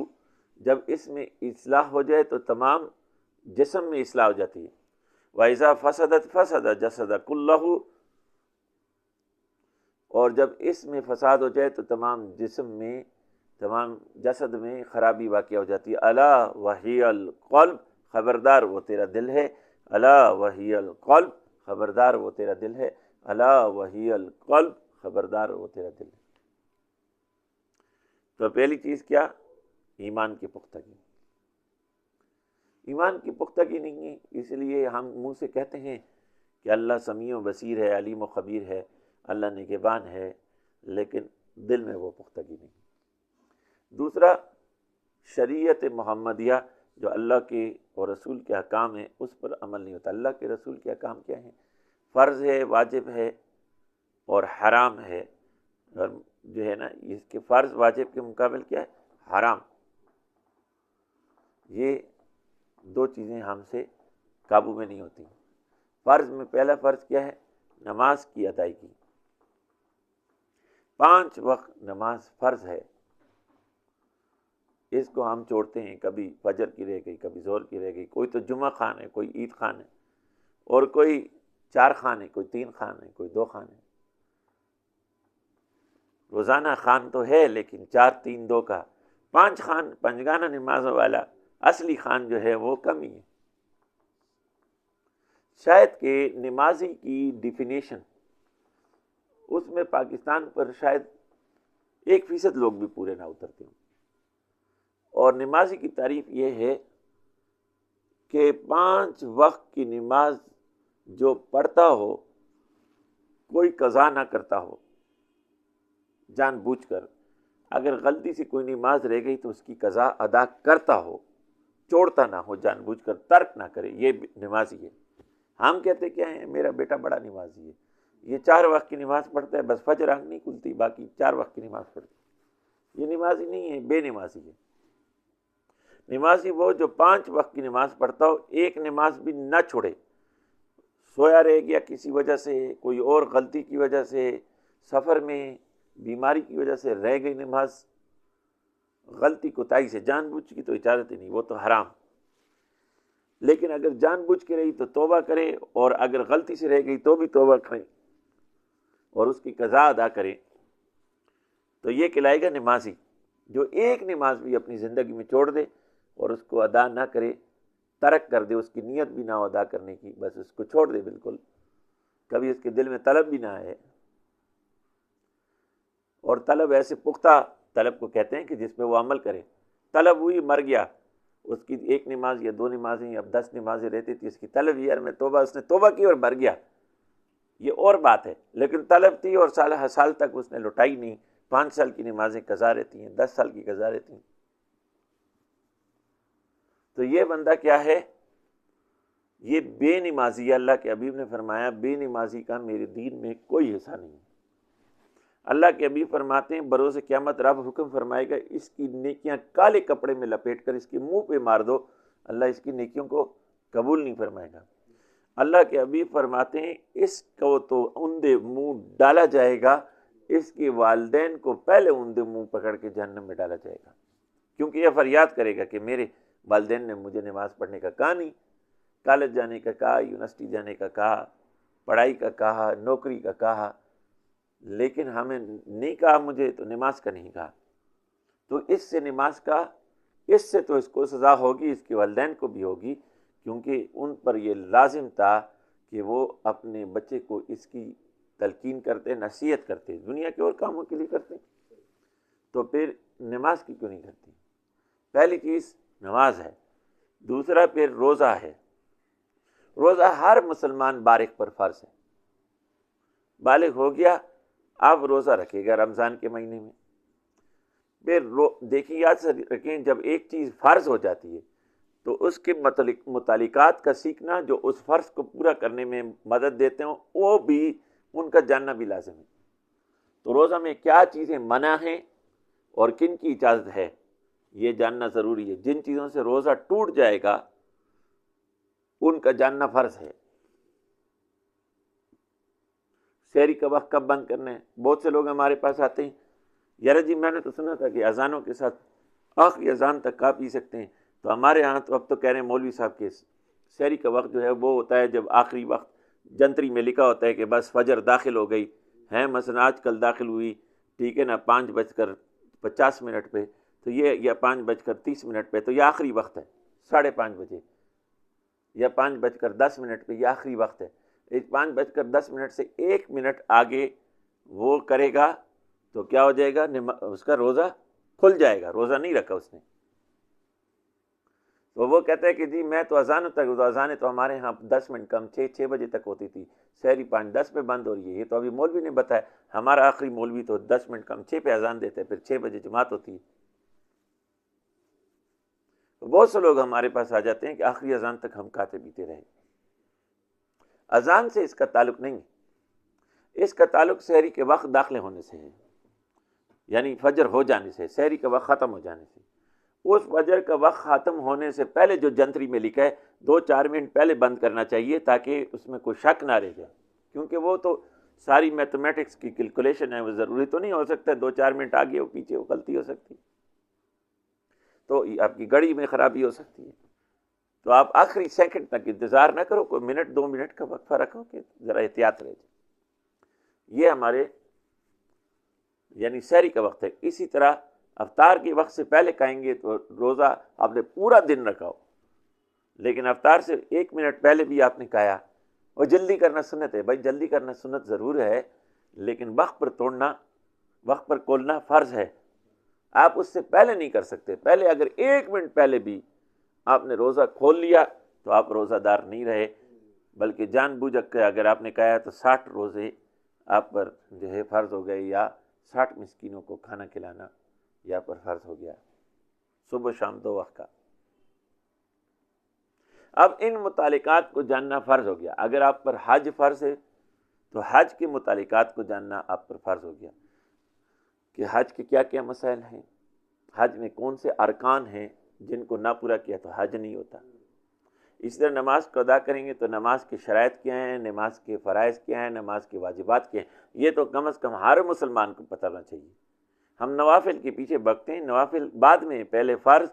جب اس میں اصلاح ہو جائے تو تمام جسم میں اصلاح ہو جاتی ہے، وَإِذَا فَسَدَتْ فَسَدَ جَسَدَ كُلَّهُ، اور جب اس میں فساد ہو جائے تو تمام جسم میں، تمام جسد میں خرابی واقع ہو جاتی ہے۔ الا وہی القلب، خبردار وہ تیرا دل ہے، الا وہی القلب، خبردار وہ تیرا دل ہے، الا وہی القلب، خبردار وہ تیرا دل ہے۔ تو پہلی چیز کیا؟ ایمان کی پختگی۔ ایمان کی پختگی نہیں ہے، اس لیے ہم منہ سے کہتے ہیں کہ اللہ سمیع و بصیر ہے، علیم و خبیر ہے، اللہ نگہبان ہے، لیکن دل میں وہ پختگی نہیں۔ دوسرا، شریعت محمدیہ جو اللہ کے اور رسول کے احکام ہیں اس پر عمل نہیں ہوتا۔ اللہ کے رسول کے احکام کیا ہیں؟ فرض ہے، واجب ہے اور حرام ہے، اور جو ہے نا اس کے فرض واجب کے مقابل کیا ہے؟ حرام۔ یہ 2 چیزیں ہم سے قابو میں نہیں ہوتی۔ فرض میں پہلا فرض کیا ہے؟ نماز کی ادائیگی، 5 وقت نماز فرض ہے، اس کو ہم چھوڑتے ہیں، کبھی فجر کی رہ گئی، کبھی ظہر کی رہ گئی، کوئی تو جمعہ خان ہے، کوئی عید خان ہے، اور کوئی 4 خان ہے، کوئی 3 خان ہے، کوئی 2 خان ہے۔ روزانہ خان تو ہے لیکن 4 3 2 کا 5 خان، پنجگانہ نمازوں والا اصلی خان جو ہے وہ کم ہی ہے۔ شاید کہ نمازی کی ڈیفینیشن اس میں پاکستان پر شاید 1% لوگ بھی پورے نہ اترتے ہوں، اور نمازی کی تعریف یہ ہے کہ 5 وقت کی نماز جو پڑھتا ہو، کوئی قضا نہ کرتا ہو جان بوجھ کر، اگر غلطی سے کوئی نماز رہ گئی تو اس کی قضا ادا کرتا ہو، چھوڑتا نہ ہو، جان بوجھ کر ترک نہ کرے، یہ نمازی ہے۔ ہم کہتے کیا ہیں؟ میرا بیٹا بڑا نمازی ہے، یہ 4 وقت کی نماز پڑھتا ہے، بس فجر آنکھ نہیں کھلتی، باقی 4 وقت کی نماز پڑھتا ہے۔ یہ نمازی نہیں ہے، بے نمازی ہے۔ نمازی وہ جو 5 وقت کی نماز پڑھتا ہو، ایک نماز بھی نہ چھوڑے، سویا رہ گیا کسی وجہ سے، کوئی اور غلطی کی وجہ سے، سفر میں، بیماری کی وجہ سے رہ گئی نماز، غلطی کوتاہی سے، جان بوجھ کی تو اجازت ہی نہیں، وہ تو حرام۔ لیکن اگر جان بوجھ کے رہی تو توبہ کرے، اور اگر غلطی سے رہ گئی تو بھی توبہ کرے اور اس کی قضا ادا کرے، تو یہ کہلائے گا نمازی۔ جو ایک نماز بھی اپنی زندگی میں چھوڑ دے اور اس کو ادا نہ کرے، ترک کر دے، اس کی نیت بھی نہ ہو ادا کرنے کی، بس اس کو چھوڑ دے بالکل، کبھی اس کے دل میں طلب بھی نہ آئے، اور طلب ایسے پختہ طلب کو کہتے ہیں کہ جس پہ وہ عمل کرے۔ طلب ہوئی، مر گیا، اس کی 1 نماز یا 2 نمازیں، اب 10 نمازیں رہتی تھی، اس کی طلب یار میں توبہ، اس نے توبہ کی اور مر گیا، یہ اور بات ہے، لیکن طلب تھی اور سال تک اس نے لوٹائی نہیں، 5 سال کی نمازیں قضا رہتی ہیں، 10 سال کی قضا رہتی ہیں، تو یہ بندہ کیا ہے؟ یہ بے نمازی ہے۔ اللہ کے حبیب نے فرمایا بے نمازی کا میرے دین میں کوئی حصہ نہیں ہے۔ اللہ کے حبیب فرماتے ہیں بروز قیامت رب حکم فرمائے گا اس کی نیکیاں کالے کپڑے میں لپیٹ کر اس کے منہ پہ مار دو، اللہ اس کی نیکیوں کو قبول نہیں فرمائے گا۔ اللہ کے حبیب فرماتے ہیں اس کو تو اوندے منہ ڈالا جائے گا، اس کے والدین کو پہلے اوندے منہ پکڑ کے جہنم میں ڈالا جائے گا، کیونکہ یہ فریاد کرے گا کہ میرے والدین نے مجھے نماز پڑھنے کا کہا نہیں، کالج جانے کا کہا، یونیورسٹی جانے کا کہا، پڑھائی کا کہا، نوکری کا کہا، لیکن ہمیں نہیں کہا مجھے تو نماز کا نہیں کہا۔ تو اس سے نماز کا، اس سے تو اس کو سزا ہوگی، اس کے والدین کو بھی ہوگی، کیونکہ ان پر یہ لازم تھا کہ وہ اپنے بچے کو اس کی تلقین کرتے، نصیحت کرتے، دنیا کے اور کاموں کے لیے کرتے، تو پھر نماز کی کیوں نہیں کرتی؟ پہلی چیز نماز ہے، دوسرا پھر روزہ ہے۔ روزہ ہر مسلمان بالغ پر فرض ہے، بالغ ہو گیا، آپ روزہ رکھے گا رمضان کے مہینے میں. پھر دیکھیں یاد سے رکھیں، جب ایک چیز فرض ہو جاتی ہے تو اس کے متعلقات کا سیکھنا جو اس فرض کو پورا کرنے میں مدد دیتے ہوں وہ بھی ان کا جاننا بھی لازم ہے. تو روزہ میں کیا چیزیں منع ہیں اور کن کی اجازت ہے یہ جاننا ضروری ہے. جن چیزوں سے روزہ ٹوٹ جائے گا ان کا جاننا فرض ہے. سحری کا وقت کب بند کرنا ہے؟ بہت سے لوگ ہمارے پاس آتے ہیں، یار جی میں نے تو سنا تھا کہ اذانوں کے ساتھ آخری اذان تک آپ پی سکتے ہیں. تو ہمارے ہاں تو اب تو کہہ رہے ہیں مولوی صاحب کے سحری کا وقت جو ہے وہ ہوتا ہے جب آخری وقت جنتری میں لکھا ہوتا ہے کہ بس فجر داخل ہو گئی ہے، مثلا آج کل داخل ہوئی، ٹھیک ہے نا، 5:50 پہ، تو یہ یا 5:30 پہ، تو یہ آخری وقت ہے 5:30 بجے، یا 5:10 پہ یہ آخری وقت ہے. 5:10 سے 1 منٹ آگے وہ کرے گا تو کیا ہو جائے گا؟ اس کا روزہ کھل جائے گا، روزہ نہیں رکھا اس نے. تو وہ کہتا ہے کہ جی میں تو اذان تک، اذانیں تو ہمارے ہاں 10 منٹ کم 6 بجے تک ہوتی تھی، سحری 5:10 پہ بند ہو رہی ہے. یہ تو ابھی مولوی نے بتایا، ہمارا آخری مولوی تو 10 منٹ کم 6 پہ اذان دیتے، پھر 6 بجے جماعت ہوتی ہے. بہت سے لوگ ہمارے پاس آ جاتے ہیں کہ آخری اذان تک ہم کھاتے پیتے رہے. اذان سے اس کا تعلق نہیں ہے، اس کا تعلق سحری کے وقت داخل ہونے سے ہے، یعنی فجر ہو جانے سے، سحری کا وقت ختم ہو جانے سے. اس فجر کا وقت ختم ہونے سے پہلے جو جنتری میں لکھا ہے 2-4 منٹ پہلے بند کرنا چاہیے تاکہ اس میں کوئی شک نہ رہ جائے، کیونکہ وہ تو ساری میتھمیٹکس کی کیلکولیشن ہے، وہ ضروری تو نہیں ہو سکتا 2-4 منٹ آگے ہو پیچھے ہو، غلطی ہو سکتی، تو آپ کی گھڑی میں خرابی ہو سکتی ہے. تو آپ آخری سیکنڈ تک انتظار نہ کرو، کوئی منٹ 2 منٹ کا وقفہ رکھو کہ ذرا احتیاط رہ جائے. یہ ہمارے یعنی سحری کا وقت ہے. اسی طرح افطار کے وقت سے پہلے کھائیں گے تو روزہ آپ نے پورا دن رکھا ہو، لیکن افطار سے 1 منٹ پہلے بھی آپ نے کھایا، اور جلدی کرنا سنت ہے. بھائی جلدی کرنا سنت ضرور ہے، لیکن وقت پر توڑنا، وقت پر کھولنا فرض ہے. آپ اس سے پہلے نہیں کر سکتے. پہلے اگر 1 منٹ پہلے بھی آپ نے روزہ کھول لیا تو آپ روزہ دار نہیں رہے، بلکہ جان بوجھ کے اگر آپ نے کہا تو 60 روزے آپ پر جو ہے فرض ہو گئے، یا 60 مسکینوں کو کھانا کھلانا یا پر فرض ہو گیا، صبح شام 2 وقت کا. اب ان متعلقات کو جاننا فرض ہو گیا. اگر آپ پر حج فرض ہے تو حج کے متعلقات کو جاننا آپ پر فرض ہو گیا کہ حج کے کیا کیا مسائل ہیں، حج میں کون سے ارکان ہیں جن کو نہ پورا کیا تو حج نہیں ہوتا. اس طرح نماز کو ادا کریں گے تو نماز کی شرائط کیا ہیں، نماز کے فرائض کیا ہیں، نماز کے واجبات کیا ہیں، یہ تو کم از کم ہر مسلمان کو پتہ ہونا چاہیے. ہم نوافل کے پیچھے بھگتے ہیں، نوافل بعد میں، پہلے فرض،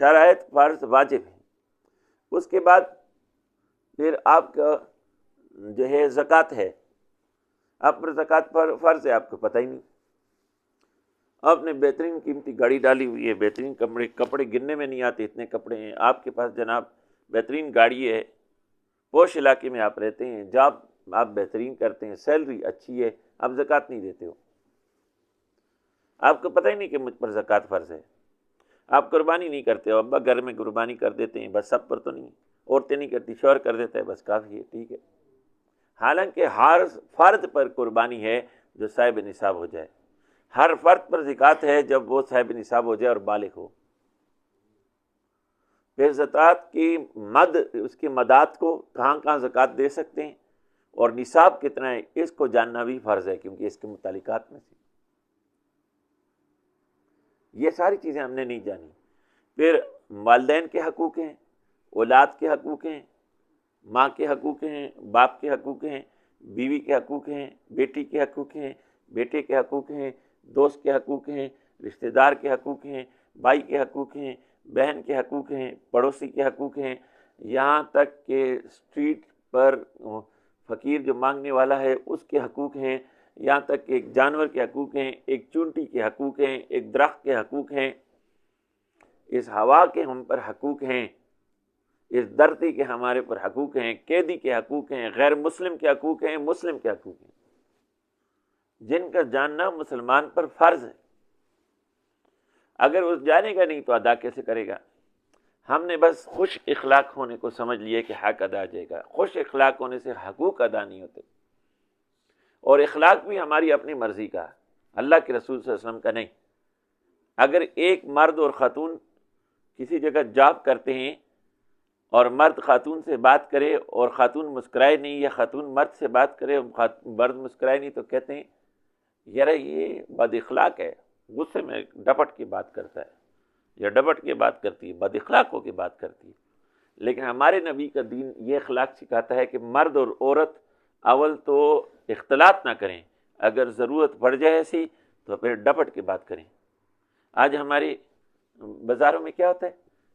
شرائط، فرض، واجب ہیں. اس کے بعد پھر آپ کا جو ہے زکوٰۃ ہے، آپ پر زکوٰۃ پر فرض ہے، آپ کو پتہ ہی نہیں. آپ نے بہترین قیمتی گاڑی ڈالی ہوئی ہے، بہترین کپڑے گننے میں نہیں آتے اتنے کپڑے ہیں آپ کے پاس جناب، بہترین گاڑی ہے، پوش علاقے میں آپ رہتے ہیں، جاب آپ بہترین کرتے ہیں، سیلری اچھی ہے، آپ زکوٰۃ نہیں دیتے ہو. آپ کو پتہ ہی نہیں کہ مجھ پر زکوٰۃ فرض ہے. آپ قربانی نہیں کرتے ہو، ابا گھر میں قربانی کر دیتے ہیں، بس سب پر تو نہیں، عورتیں نہیں کرتی، شوہر کر دیتا ہے، بس کافی ہے، ٹھیک ہے. حالانکہ ہر فرد پر قربانی ہے جو صاحب نصاب ہو جائے، ہر فرد پر زکوٰۃ ہے جب وہ صاحب نصاب ہو جائے اور بالغ ہو. پھر زکوٰۃ کی مد، اس کی مدات کو کہاں کہاں زکوٰۃ دے سکتے ہیں اور نصاب کتنا ہے اس کو جاننا بھی فرض ہے، کیونکہ اس کے متعلقات میں سے یہ ساری چیزیں ہم نے نہیں جانی. پھر والدین کے حقوق ہیں، اولاد کے حقوق ہیں، ماں کے حقوق ہیں، باپ کے حقوق ہیں، بیوی کے حقوق ہیں، بیٹی کے حقوق ہیں، بیٹے کے حقوق ہیں، دوست کے حقوق ہیں، رشتہ دار کے حقوق ہیں، بھائی کے حقوق ہیں، بہن کے حقوق ہیں، پڑوسی کے حقوق ہیں، یہاں تک کہ اسٹریٹ پر فقیر جو مانگنے والا ہے اس کے حقوق ہیں، یہاں تک کہ ایک جانور کے حقوق ہیں، ایک چونٹی کے حقوق ہیں، ایک درخت کے حقوق ہیں، اس ہوا کے ہم پر حقوق ہیں، اس دھرتی کے ہمارے پر حقوق ہیں، قیدی کے حقوق ہیں، غیر مسلم کے حقوق ہیں، مسلم کے حقوق ہیں، جن کا جاننا مسلمان پر فرض ہے. اگر وہ جانے گا نہیں تو ادا کیسے کرے گا؟ ہم نے بس خوش اخلاق ہونے کو سمجھ لیے کہ حق ادا جائے گا. خوش اخلاق ہونے سے حقوق ادا نہیں ہوتے. اور اخلاق بھی ہماری اپنی مرضی کا، اللہ کے رسول صلی اللہ علیہ وسلم کا نہیں۔ اگر ایک مرد اور خاتون کسی جگہ جاب کرتے ہیں اور مرد خاتون سے بات کرے اور خاتون مسکرائے نہیں، یا خاتون مرد سے بات کرے اور مرد مسکرائے نہیں، تو کہتے ہیں یار یہ بد اخلاق ہے، غصے میں ڈپٹ کے بات کرتا ہے یا ڈپٹ کے بات کرتی ہے، بد اخلاق ہو کے بات کرتی ہے۔ لیکن ہمارے نبی کا دین یہ اخلاق سکھاتا ہے کہ مرد اور عورت اول تو اختلاط نہ کریں، اگر ضرورت پڑ جائے ایسی تو پھر ڈپٹ کے بات کریں۔ آج ہمارے بازاروں میں کیا ہوتا ہے،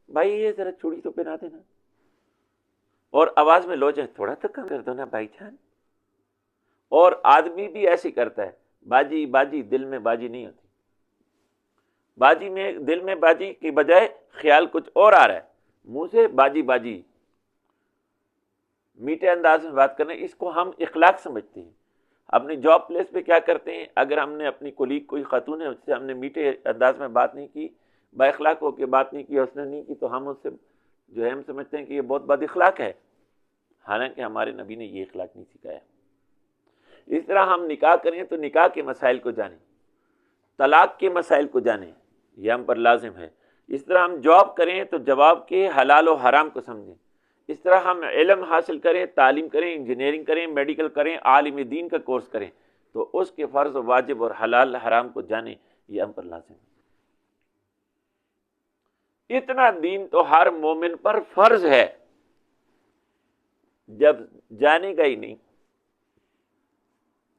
بھائی یہ ذرا چوڑی تو پہنا دینا، اور آواز میں لو جائے تھوڑا تو کم کر دو نا بھائی جان۔ اور آدمی بھی ایسے کرتا ہے، باجی باجی دل میں باجی نہیں ہوتی، باجی میں دل میں باجی کی بجائے خیال کچھ اور آ رہا ہے، منہ سے باجی باجی، میٹھے انداز میں بات کرنا، اس کو ہم اخلاق سمجھتے ہیں۔ اپنی جاب پلیس پہ کیا کرتے ہیں، اگر ہم نے اپنی کولیگ کوئی خاتون ہے اس سے ہم نے میٹھے انداز میں بات نہیں کی، با اخلاق ہو کے بات نہیں کی، اس نے نہیں کی، تو ہم اس سے جو ہے ہم سمجھتے ہیں کہ یہ بہت بد اخلاق ہے، حالانکہ ہمارے نبی نے یہ اخلاق نہیں سکھایا۔ اس طرح ہم نکاح کریں تو نکاح کے مسائل کو جانیں، طلاق کے مسائل کو جانیں، یہ ہم پر لازم ہے۔ اس طرح ہم جاب کریں تو جواب کے حلال و حرام کو سمجھیں۔ اس طرح ہم علم حاصل کریں، تعلیم کریں، انجینئرنگ کریں، میڈیکل کریں، عالم دین کا کورس کریں، تو اس کے فرض و واجب اور حلال حرام کو جانیں، یہ ہم پر لازم ہے۔ اتنا دین تو ہر مومن پر فرض ہے، جب جانے گا ہی نہیں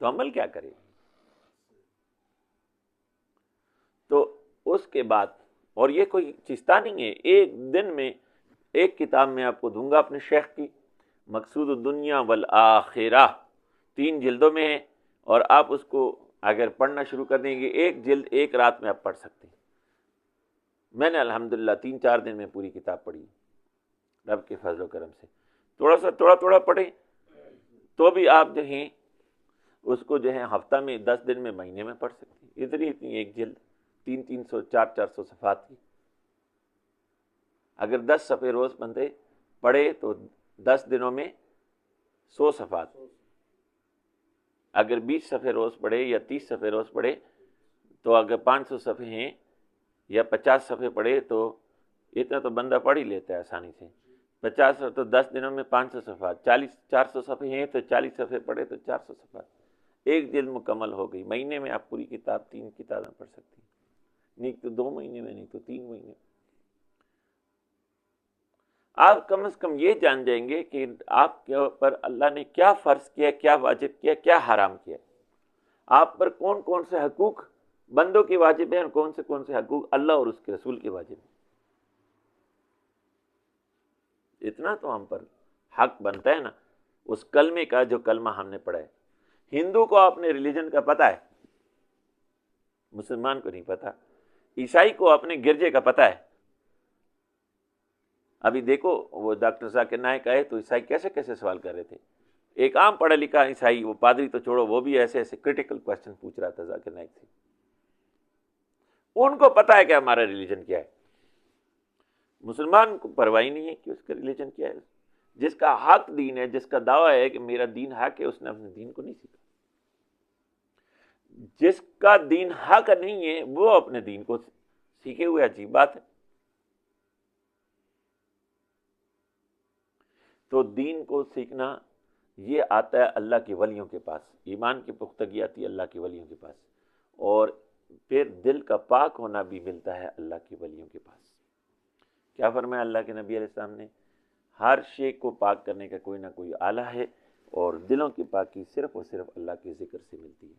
تو عمل کیا کرے؟ تو اس کے بعد، اور یہ کوئی چیزتا نہیں ہے، ایک دن میں ایک کتاب میں آپ کو دوں گا اپنے شیخ کی، مقصود الدنیا والآخرہ، 3 جلدوں میں ہے، اور آپ اس کو اگر پڑھنا شروع کر دیں گے، ایک جلد ایک رات میں آپ پڑھ سکتے ہیں۔ میں نے الحمدللہ 3-4 دن میں پوری کتاب پڑھی، رب کے فضل و کرم سے۔ تھوڑا تھوڑا پڑھیں تو بھی آپ جو ہیں اس کو جو ہے ہفتہ میں، 10 دن میں، مہینے میں پڑھ سکتے ہیں۔ اتنی ایک جلد 300 400 صفحات کی، اگر 10 صفحے روز بندے پڑھے تو 10 دنوں میں 100 صفحات، اگر 20 صفحے روز پڑھے یا 30 صفحے روز پڑھے تو اگر 500 صفحے ہیں یا 50 صفحے پڑھے تو اتنا تو بندہ پڑھ ہی لیتا ہے آسانی سے۔ 50 تو 10 دنوں میں 500 صفحات، 400 صفحے ہیں تو 40 صفحے پڑھے تو 400 صفحات، ایک جلد مکمل ہو گئی۔ مہینے میں آپ پوری کتاب 3 کتابیں پڑھ سکتی ہیں، نہیں تو 2 مہینے میں، نہیں تو 3 مہینے۔ آپ کم از کم یہ جان جائیں گے کہ آپ کے اوپر اللہ نے کیا فرض کیا، کیا واجب کیا، کیا حرام کیا، آپ پر کون کون سے حقوق بندوں کے واجب ہیں اور کون سے حقوق اللہ اور اس کے رسول کے واجب ہیں۔ اتنا تو ہم پر حق بنتا ہے نا، اس کلمے کا جو کلمہ ہم نے پڑھا ہے۔ ہندو کو اپنے ریلیجن کا پتہ ہے، مسلمان کو نہیں پتہ۔ عیسائی کو اپنے گرجے کا پتہ ہے۔ ابھی دیکھو وہ ڈاکٹر ذاکر نائک آئے تو عیسائی کیسے کیسے سوال کر رہے تھے، ایک عام پڑھا لکھا عیسائی، وہ پادری تو چھوڑو، وہ بھی ایسے ایسے کرٹیکل کوسچن پوچھ رہا تھا ذاکر نائک سے۔ ان کو پتہ ہے کہ ہمارا ریلیجن کیا ہے، مسلمان کو پرواہ نہیں ہے کہ اس کا ریلیجن کیا ہے۔ جس کا حق دین ہے، جس کا دعویٰ ہے کہ میرا دین حق ہے، اس نے اپنے دین کو نہیں سیکھا۔ جس کا دین حق نہیں ہے وہ اپنے دین کو سیکھے ہوئے، عجیب بات ہے۔ تو دین کو سیکھنا یہ آتا ہے اللہ کے ولیوں کے پاس، ایمان کی پختگی آتی ہے اللہ کے ولیوں کے پاس، اور پھر دل کا پاک ہونا بھی ملتا ہے اللہ کے ولیوں کے پاس۔ کیا فرمایا اللہ کے نبی علیہ السلام نے؟ ہر شے کو پاک کرنے کا کوئی نہ کوئی آلہ ہے، اور دلوں کی پاکی صرف اور صرف اللہ کے ذکر سے ملتی ہے۔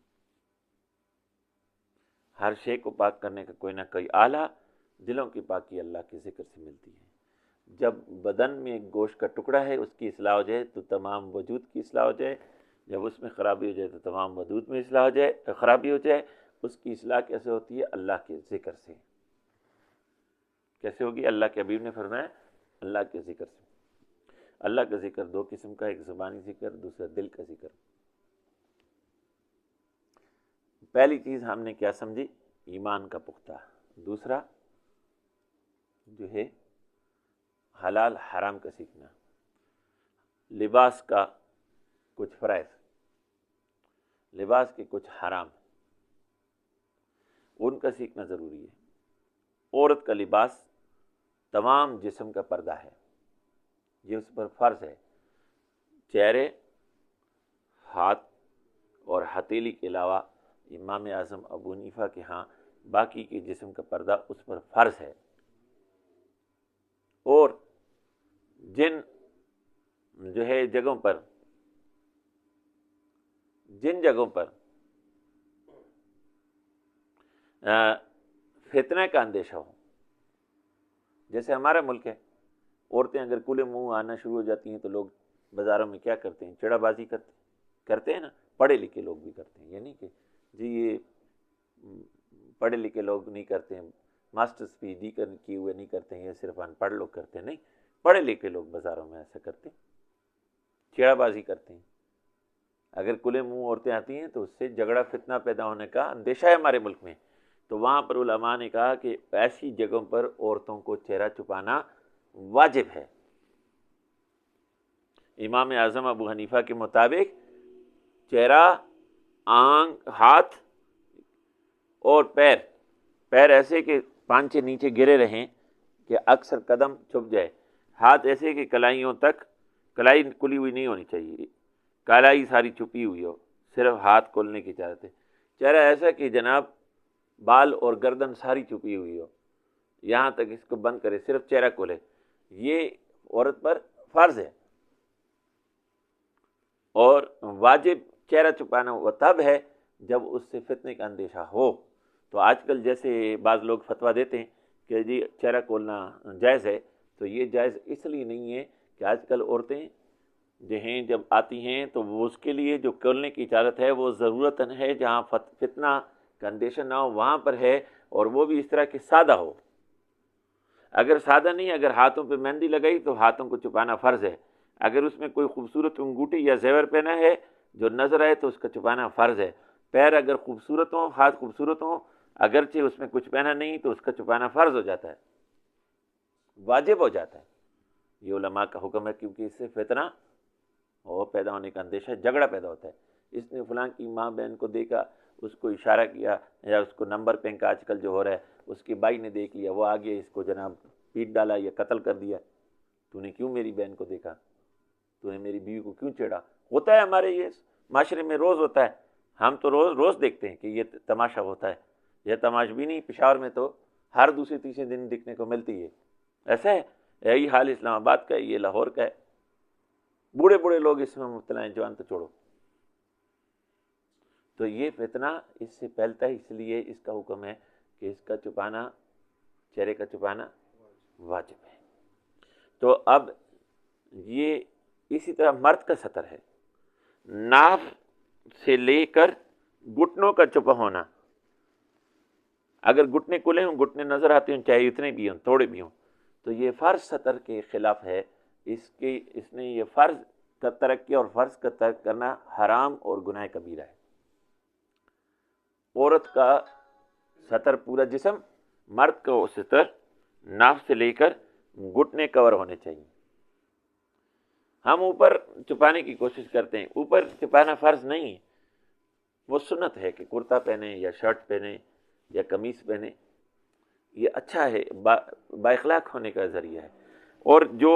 ہر شے کو پاک کرنے کا کوئی نہ کوئی آلہ، دلوں کی پاکی اللہ کے ذکر سے ملتی ہے۔ جب بدن میں گوشت کا ٹکڑا ہے اس کی اصلاح ہو جائے تو تمام وجود کی اصلاح ہو جائے، جب اس میں خرابی ہو جائے تو تمام وجود میں اصلاح ہو جائے، خرابی ہو جائے۔ اس کی اصلاح کیسے ہوتی ہے؟ اللہ کے ذکر سے۔ کیسے ہوگی؟ اللہ کے حبیب نے فرمایا اللہ کے ذکر سے۔ اللہ کا ذکر 2 قسم کا، ایک زبانی ذکر، دوسرا دل کا ذکر۔ پہلی چیز ہم نے کیا سمجھی؟ ایمان کا پختہ۔ دوسرا جو ہے حلال حرام کا سیکھنا، لباس کا کچھ فرائض، لباس کے کچھ حرام ہیں، ان کا سیکھنا ضروری ہے۔ عورت کا لباس تمام جسم کا پردہ ہے، یہ اس پر فرض ہے۔ چہرے، ہاتھ اور ہتھیلی کے علاوہ امام اعظم ابو حنیفہ کے ہاں باقی کے جسم کا پردہ اس پر فرض ہے۔ اور جن جگہوں پر فتنہ کا اندیشہ ہو، جیسے ہمارا ملک ہے، عورتیں اگر کھلے منہ آنا شروع ہو جاتی ہیں تو لوگ بازاروں میں کیا کرتے ہیں؟ چڑا بازی کرتے ہیں نا۔ پڑھے لکھے لوگ بھی کرتے ہیں، یہ نہیں کہ جی یہ پڑھے لکھے لوگ نہیں کرتے ہیں، ماسٹرز پی ایچ ڈی کیے ہوئے نہیں کرتے ہیں، یہ صرف ان پڑھ لوگ کرتے ہیں، نہیں، پڑھے لکھے لوگ بازاروں میں ایسا کرتے ہیں، چڑا بازی کرتے ہیں۔ اگر کھلے منہ عورتیں آتی ہیں تو اس سے جھگڑا فتنہ پیدا ہونے کا اندیشہ ہے ہمارے ملک میں۔ تو وہاں پر علماء نے کہا کہ ایسی جگہوں پر عورتوں کو چہرہ چھپانا واجب ہے۔ امام اعظم ابو حنیفہ کے مطابق چہرہ، آنکھ، ہاتھ اور پیر ایسے کہ پانچے نیچے گرے رہیں کہ اکثر قدم چھپ جائے، ہاتھ ایسے کہ کلائیوں تک، کلائی کھلی ہوئی نہیں ہونی چاہیے، کلائی ساری چھپی ہوئی ہو، صرف ہاتھ کھولنے کی اجازت ہے۔ چہرہ ایسا کہ جناب بال اور گردن ساری چھپی ہوئی ہو، یہاں تک اس کو بند کرے، صرف چہرہ کھولے، یہ عورت پر فرض ہے۔ اور واجب چہرہ چھپانا وہ تب ہے جب اس سے فتنے کا اندیشہ ہو۔ تو آج کل جیسے بعض لوگ فتویٰ دیتے ہیں کہ جی چہرہ کھولنا جائز ہے، تو یہ جائز اس لیے نہیں ہے کہ آج کل عورتیں جو ہیں جب آتی ہیں تو وہ اس کے لیے جو کھولنے کی اجازت ہے وہ ضرورتاً ہے، جہاں فتنہ کا اندیشہ نہ ہو وہاں پر ہے، اور وہ بھی اس طرح کہ سادہ ہو۔ اگر سادہ نہیں، اگر ہاتھوں پہ مہندی لگائی تو ہاتھوں کو چھپانا فرض ہے۔ اگر اس میں کوئی خوبصورت انگوٹھی یا زیور پہنا ہے جو نظر آئے تو اس کا چھپانا فرض ہے۔ پیر اگر خوبصورت ہوں، ہاتھ خوبصورت ہوں، اگرچہ اس میں کچھ پہنا نہیں تو اس کا چھپانا فرض ہو جاتا ہے، واجب ہو جاتا ہے۔ یہ علماء کا حکم ہے، کیونکہ اس سے فتنہ اور پیدا ہونے کا اندیشہ، جھگڑا پیدا ہوتا ہے۔ اس نے فلاں کی ماں بہن کو دیکھا، اس کو اشارہ کیا، یا اس کو نمبر پینک آج کل جو ہو رہا ہے، اس کی بائی نے دیکھ لیا، وہ آگے اس کو جناب پیٹ ڈالا یا قتل کر دیا، تو نے کیوں میری بہن کو دیکھا، تو نے میری بیوی کو کیوں چھیڑا؟ ہوتا ہے ہمارے یہ معاشرے میں، روز ہوتا ہے، ہم تو روز دیکھتے ہیں کہ یہ تماشا ہوتا ہے۔ یہ تماش بھی نہیں، پشاور میں تو ہر دوسرے تیسرے دن دیکھنے کو ملتی ہے۔ ایسا ہے، یہی حال اسلام آباد کا ہے، یہ لاہور کا ہے، بوڑھے لوگ اس میں مبتلا ہیں، جوان تو چھوڑو۔ تو یہ فتنہ اس سے پھیلتا ہے، اس لیے اس کا حکم ہے کہ اس کا چھپانا، چہرے کا چھپانا واجب ہے۔ تو اب یہ اسی طرح مرد کا سطر ہے، ناف سے لے کر گھٹنوں کا چھپا ہونا۔ اگر گھٹنے کھلے ہوں، گھٹنے نظر آتے ہوں، چاہے اتنے بھی ہوں، تھوڑے بھی ہوں، تو یہ فرض سطر کے خلاف ہے۔ اس نے یہ فرض کا ترک کیا، اور فرض کا ترک کرنا حرام اور گناہ کبیرہ ہے۔ عورت کا سطر پورا جسم، مرد کا سطر ناف سے لے کر گھٹنے کور ہونے چاہیے۔ ہم اوپر چھپانے کی کوشش کرتے ہیں، اوپر چھپانا فرض نہیں ہے، وہ سنت ہے کہ کرتا پہنے یا شرٹ پہنے یا قمیص پہنے، یہ اچھا ہے، با اخلاق ہونے کا ذریعہ ہے۔ اور جو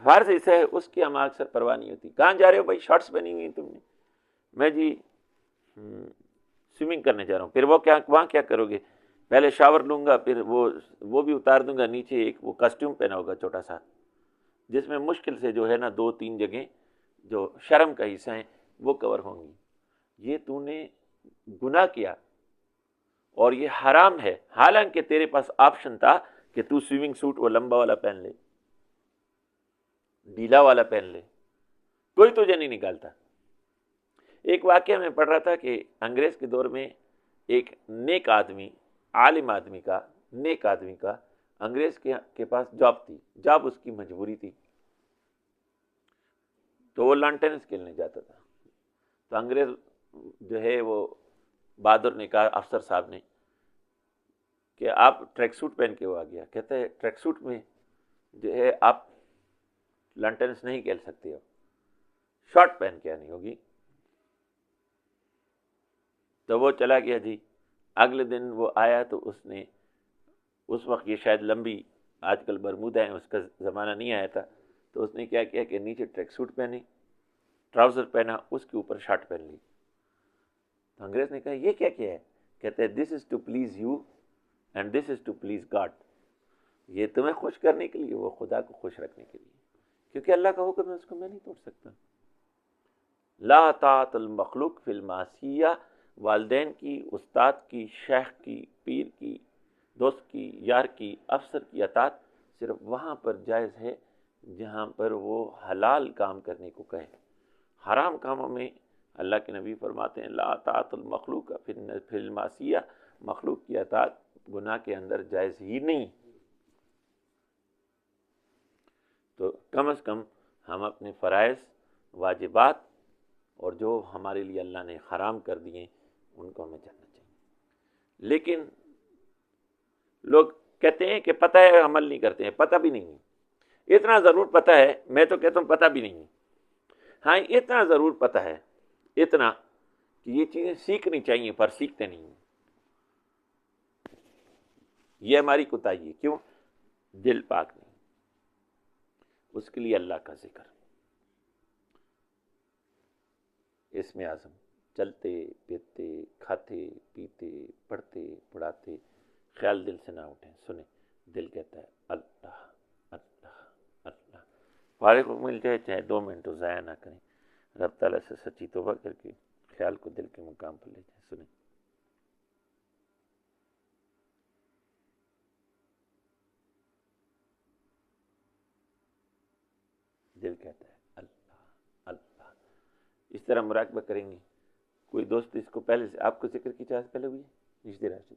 فرض ایسا ہے اس کی ہم اکثر پرواہ نہیں ہوتی۔ کہاں جا رہے ہو بھائی؟ شارٹس پہنی ہوئی ہیں تم نے۔ میں جی سوئمنگ کرنے جا رہا ہوں۔ پھر وہاں کیا کرو گے؟ پہلے شاور لوں گا، پھر وہ بھی اتار دوں گا، نیچے ایک وہ کاسٹیوم پہنا ہوگا چھوٹا سا، جس میں مشکل سے جو ہے نا 2-3 جگہیں جو شرم کا حصہ ہیں وہ کور ہوں گی۔ یہ تو نے گناہ کیا اور یہ حرام ہے، حالانکہ تیرے پاس آپشن تھا کہ تو سوئمنگ سوٹ وہ لمبا والا پہن لے، ڈھیلا والا پہن لے، کوئی تجھے نہیں نکالتا۔ ایک واقعہ میں پڑھ رہا تھا کہ انگریز کے دور میں ایک نیک آدمی، عالم آدمی کا، نیک آدمی کا انگریز کے پاس جاب تھی، جاب اس کی مجبوری تھی، تو وہ لان ٹینس کھیلنے جاتا تھا۔ تو انگریز جو ہے وہ بہادر نے کہا، افسر صاحب نے، کہ آپ ٹریک سوٹ پہن کے وہ آ گیا۔ کہتے ہیں ٹریک سوٹ میں جو ہے آپ لان ٹینس نہیں کھیل سکتے ہو، شارٹ پہن کے آنی ہوگی۔ تو وہ چلا گیا جی. اگلے دن وہ آیا تو اس نے، اس وقت یہ شاید لمبی، آج کل برمودا ہیں، اس کا زمانہ نہیں آیا تھا، تو اس نے کیا کیا کہ نیچے ٹریک سوٹ پہنی، ٹراؤزر پہنا، اس کے اوپر شرٹ پہن لی. تو انگریز نے کہا یہ کیا کیا ہے؟ کہتے ہیں this is to please you and this is to please God. یہ تمہیں خوش کرنے کے لیے، وہ خدا کو خوش رکھنے کے لیے، کیونکہ اللہ کا حکم ہے، اس کو میں نہیں توڑ سکتا. لا طاعت المخلوق فی المعصیہ. والدین کی، استاد کی، شیخ کی، پیر کی، دوست کی، یار کی، افسر کی اطاعت صرف وہاں پر جائز ہے جہاں پر وہ حلال کام کرنے کو کہے. حرام کاموں میں اللہ کے نبی فرماتے ہیں لا طاعت المخلوق فی المعصیہ، مخلوق کی اطاعت گناہ کے اندر جائز ہی نہیں. تو کم از کم ہم اپنے فرائض، واجبات اور جو ہمارے لیے اللہ نے حرام کر دیے ان کو ہمیں جاننا چاہیے. لیکن لوگ کہتے ہیں کہ پتہ ہے، عمل نہیں کرتے ہیں. پتہ بھی نہیں ہے، اتنا ضرور پتہ ہے، میں تو کہتا ہوں پتہ بھی نہیں ہے. ہاں اتنا ضرور پتہ ہے، اتنا کہ یہ چیزیں سیکھنی چاہیے پر سیکھتے نہیں ہیں. یہ ہماری کوتاہی ہے. کیوں؟ دل پاک نہیں. اس کے لیے اللہ کا ذکر، اس میں اعظم، چلتے پھرتے، کھاتے پیتے، پڑھتے پڑھاتے، خیال دل سے نہ اٹھیں. سنیں، دل کہتا ہے اللہ اللہ اللہ. فارغ مل جائے چاہے 2 منٹ تو ضائع نہ کریں. رب تعالیٰ سے سچی توبہ کر کے خیال کو دل کے مقام پر لے جائیں. سنیں. دل کہتا ہے اللہ اللہ. اس طرح مراقبہ کریں گے. کوئی دوست اس کو پہلے سے آپ کو ذکر کی چاہت پہلے ہوئی ہے؟ راشد